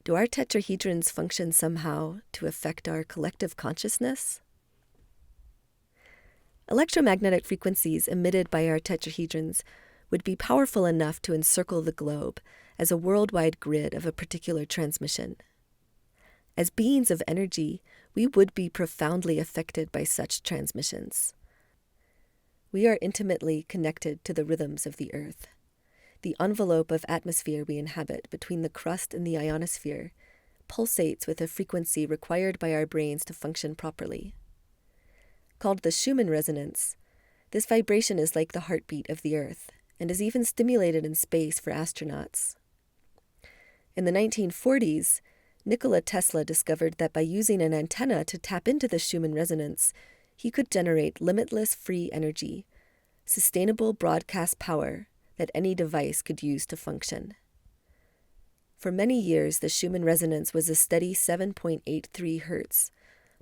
Do our tetrahedrons function somehow to affect our collective consciousness? Electromagnetic frequencies emitted by our tetrahedrons would be powerful enough to encircle the globe as a worldwide grid of a particular transmission. As beings of energy, we would be profoundly affected by such transmissions. We are intimately connected to the rhythms of the Earth. The envelope of atmosphere we inhabit between the crust and the ionosphere pulsates with a frequency required by our brains to function properly. Called the Schumann resonance, this vibration is like the heartbeat of the Earth and is even stimulated in space for astronauts. In the 1940s, Nikola Tesla discovered that by using an antenna to tap into the Schumann resonance, he could generate limitless free energy, sustainable broadcast power that any device could use to function. For many years, the Schumann resonance was a steady 7.83 hertz,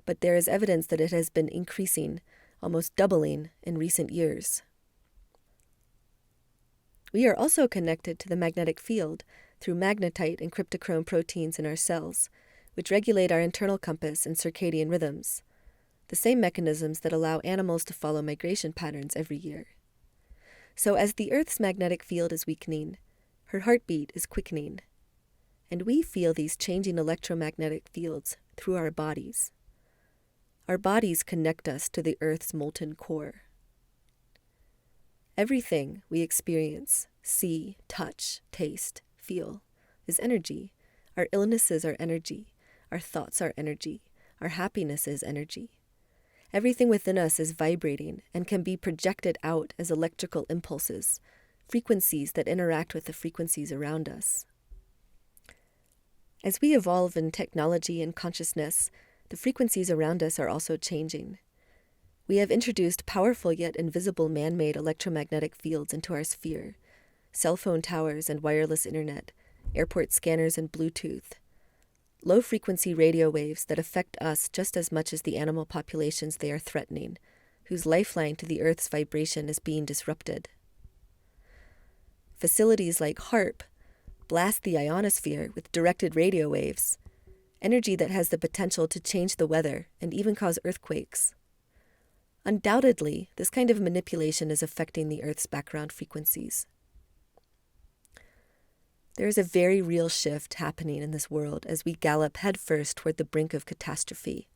but there is evidence that it has been increasing, almost doubling, in recent years. We are also connected to the magnetic field through magnetite and cryptochrome proteins in our cells, which regulate our internal compass and circadian rhythms, the same mechanisms that allow animals to follow migration patterns every year. So as the Earth's magnetic field is weakening, her heartbeat is quickening, and we feel these changing electromagnetic fields through our bodies. Our bodies connect us to the Earth's molten core. Everything we experience, see, touch, taste, feel, is energy. Our illnesses are energy. Our thoughts are energy. Our happiness is energy. Everything within us is vibrating and can be projected out as electrical impulses, frequencies that interact with the frequencies around us. As we evolve in technology and consciousness, the frequencies around us are also changing. We have introduced powerful yet invisible man-made electromagnetic fields into our sphere, cell phone towers and wireless internet, airport scanners and Bluetooth, low-frequency radio waves that affect us just as much as the animal populations they are threatening, whose lifeline to the Earth's vibration is being disrupted. Facilities like HAARP blast the ionosphere with directed radio waves, energy that has the potential to change the weather and even cause earthquakes. Undoubtedly, this kind of manipulation is affecting the Earth's background frequencies. There is a very real shift happening in this world as we gallop headfirst toward the brink of catastrophe.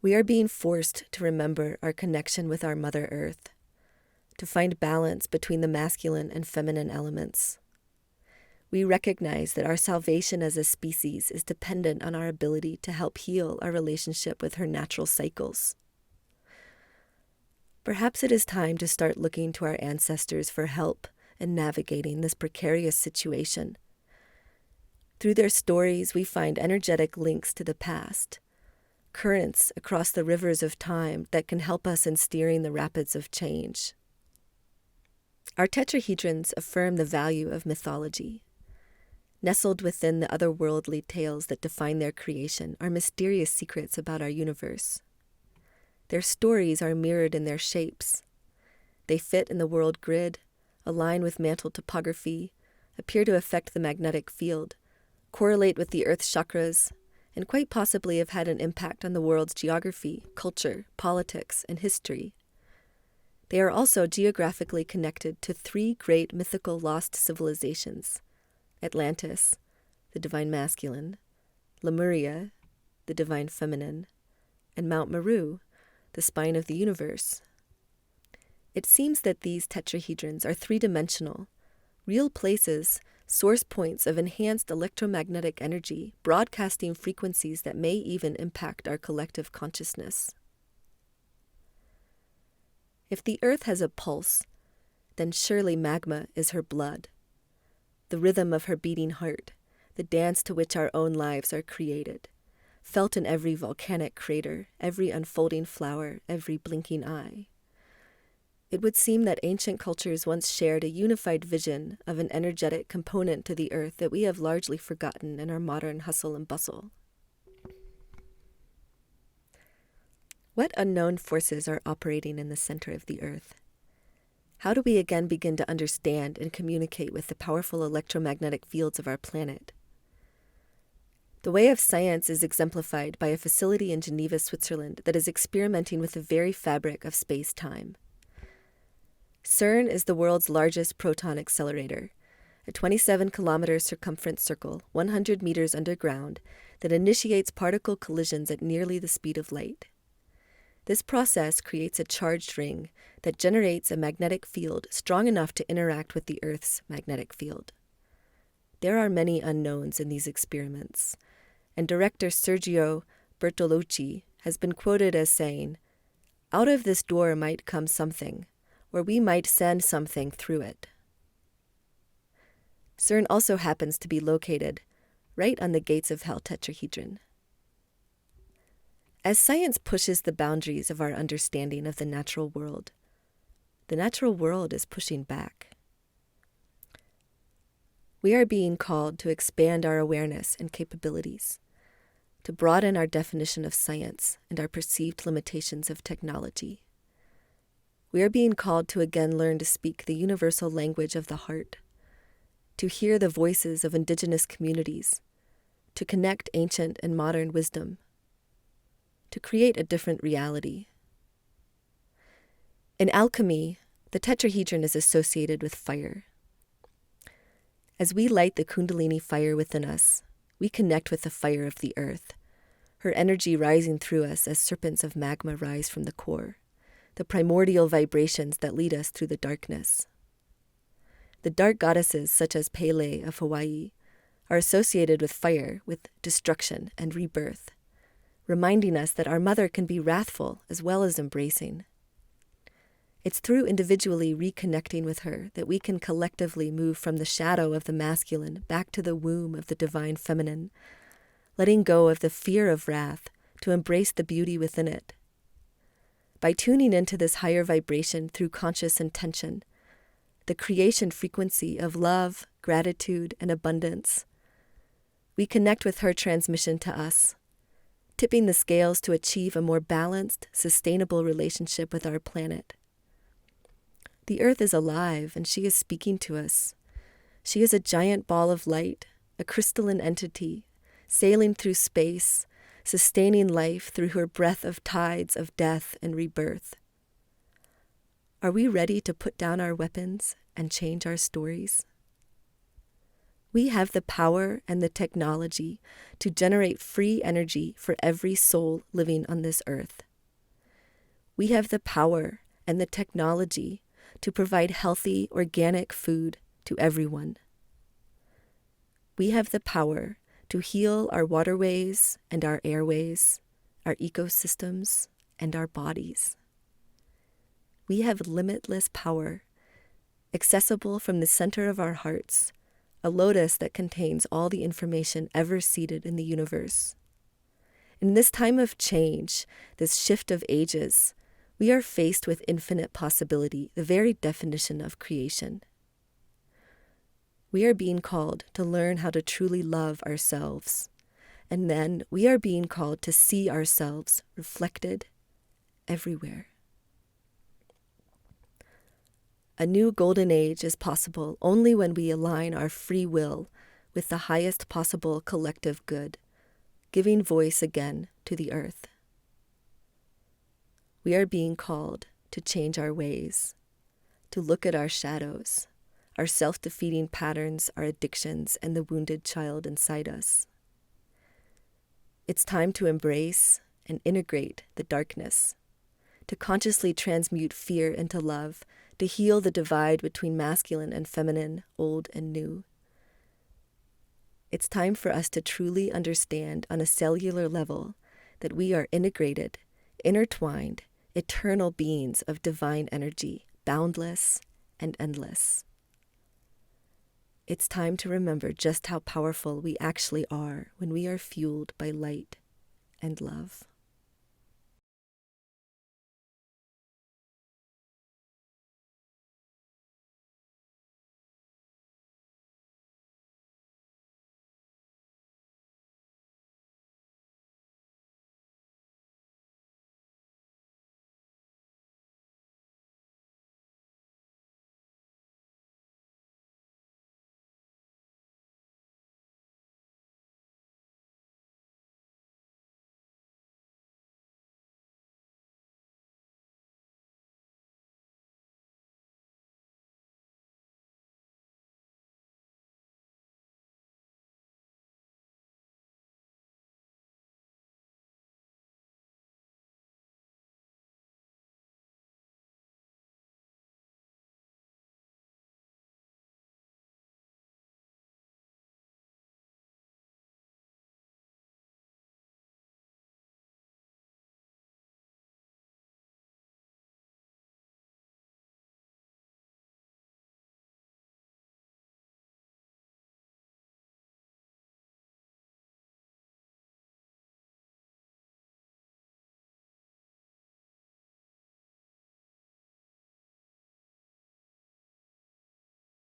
We are being forced to remember our connection with our Mother Earth, to find balance between the masculine and feminine elements. We recognize that our salvation as a species is dependent on our ability to help heal our relationship with her natural cycles. Perhaps it is time to start looking to our ancestors for help in navigating this precarious situation. Through their stories, we find energetic links to the past, currents across the rivers of time that can help us in steering the rapids of change. Our tetrahedrons affirm the value of mythology. Nestled within the otherworldly tales that define their creation are mysterious secrets about our universe. Their stories are mirrored in their shapes. They fit in the world grid, align with mantle topography, appear to affect the magnetic field, correlate with the Earth's chakras, and quite possibly have had an impact on the world's geography, culture, politics, and history. They are also geographically connected to 3 great mythical lost civilizations: Atlantis, the divine masculine; Lemuria, the divine feminine; and Mount Meru, the spine of the universe. It seems that these tetrahedrons are 3-dimensional, real places, source points of enhanced electromagnetic energy, broadcasting frequencies that may even impact our collective consciousness. If the Earth has a pulse, then surely magma is her blood, the rhythm of her beating heart, the dance to which our own lives are created, felt in every volcanic crater, every unfolding flower, every blinking eye. It would seem that ancient cultures once shared a unified vision of an energetic component to the Earth that we have largely forgotten in our modern hustle and bustle. What unknown forces are operating in the center of the Earth? How do we again begin to understand and communicate with the powerful electromagnetic fields of our planet? The way of science is exemplified by a facility in Geneva, Switzerland that is experimenting with the very fabric of space-time. CERN is the world's largest proton accelerator, a 27-kilometer circumference circle 100 meters underground that initiates particle collisions at nearly the speed of light. This process creates a charged ring that generates a magnetic field strong enough to interact with the Earth's magnetic field. There are many unknowns in these experiments, and director Sergio Bertolucci has been quoted as saying, "Out of this door might come something, or we might send something through it." CERN also happens to be located right on the gates of hell tetrahedron. As science pushes the boundaries of our understanding of the natural world is pushing back. We are being called to expand our awareness and capabilities, to broaden our definition of science and our perceived limitations of technology. We are being called to again learn to speak the universal language of the heart, to hear the voices of indigenous communities, to connect ancient and modern wisdom, to create a different reality. In alchemy, the tetrahedron is associated with fire. As we light the Kundalini fire within us, we connect with the fire of the earth, her energy rising through us as serpents of magma rise from the core, the primordial vibrations that lead us through the darkness. The dark goddesses, such as Pele of Hawaii, are associated with fire, with destruction and rebirth, reminding us that our mother can be wrathful as well as embracing. It's through individually reconnecting with her that we can collectively move from the shadow of the masculine back to the womb of the divine feminine, letting go of the fear of wrath to embrace the beauty within it. By tuning into this higher vibration through conscious intention, the creation frequency of love, gratitude, and abundance, we connect with her transmission to us, tipping the scales to achieve a more balanced, sustainable relationship with our planet. The earth is alive, and she is speaking to us. She is a giant ball of light, a crystalline entity, sailing through space, sustaining life through her breath of tides of death and rebirth. Are we ready to put down our weapons and change our stories? We have the power and the technology to generate free energy for every soul living on this earth. We have the power and the technology to provide healthy, organic food to everyone. We have the power to heal our waterways and our airways, our ecosystems and our bodies. We have limitless power, accessible from the center of our hearts, a lotus that contains all the information ever seeded in the universe. In this time of change, this shift of ages, we are faced with infinite possibility, the very definition of creation. We are being called to learn how to truly love ourselves, and then we are being called to see ourselves reflected everywhere. A new golden age is possible only when we align our free will with the highest possible collective good, giving voice again to the earth. We are being called to change our ways, to look at our shadows, our self-defeating patterns, our addictions, and the wounded child inside us. It's time to embrace and integrate the darkness, to consciously transmute fear into love, to heal the divide between masculine and feminine, old and new. It's time for us to truly understand on a cellular level that we are integrated, intertwined, eternal beings of divine energy, boundless and endless. It's time to remember just how powerful we actually are when we are fueled by light and love.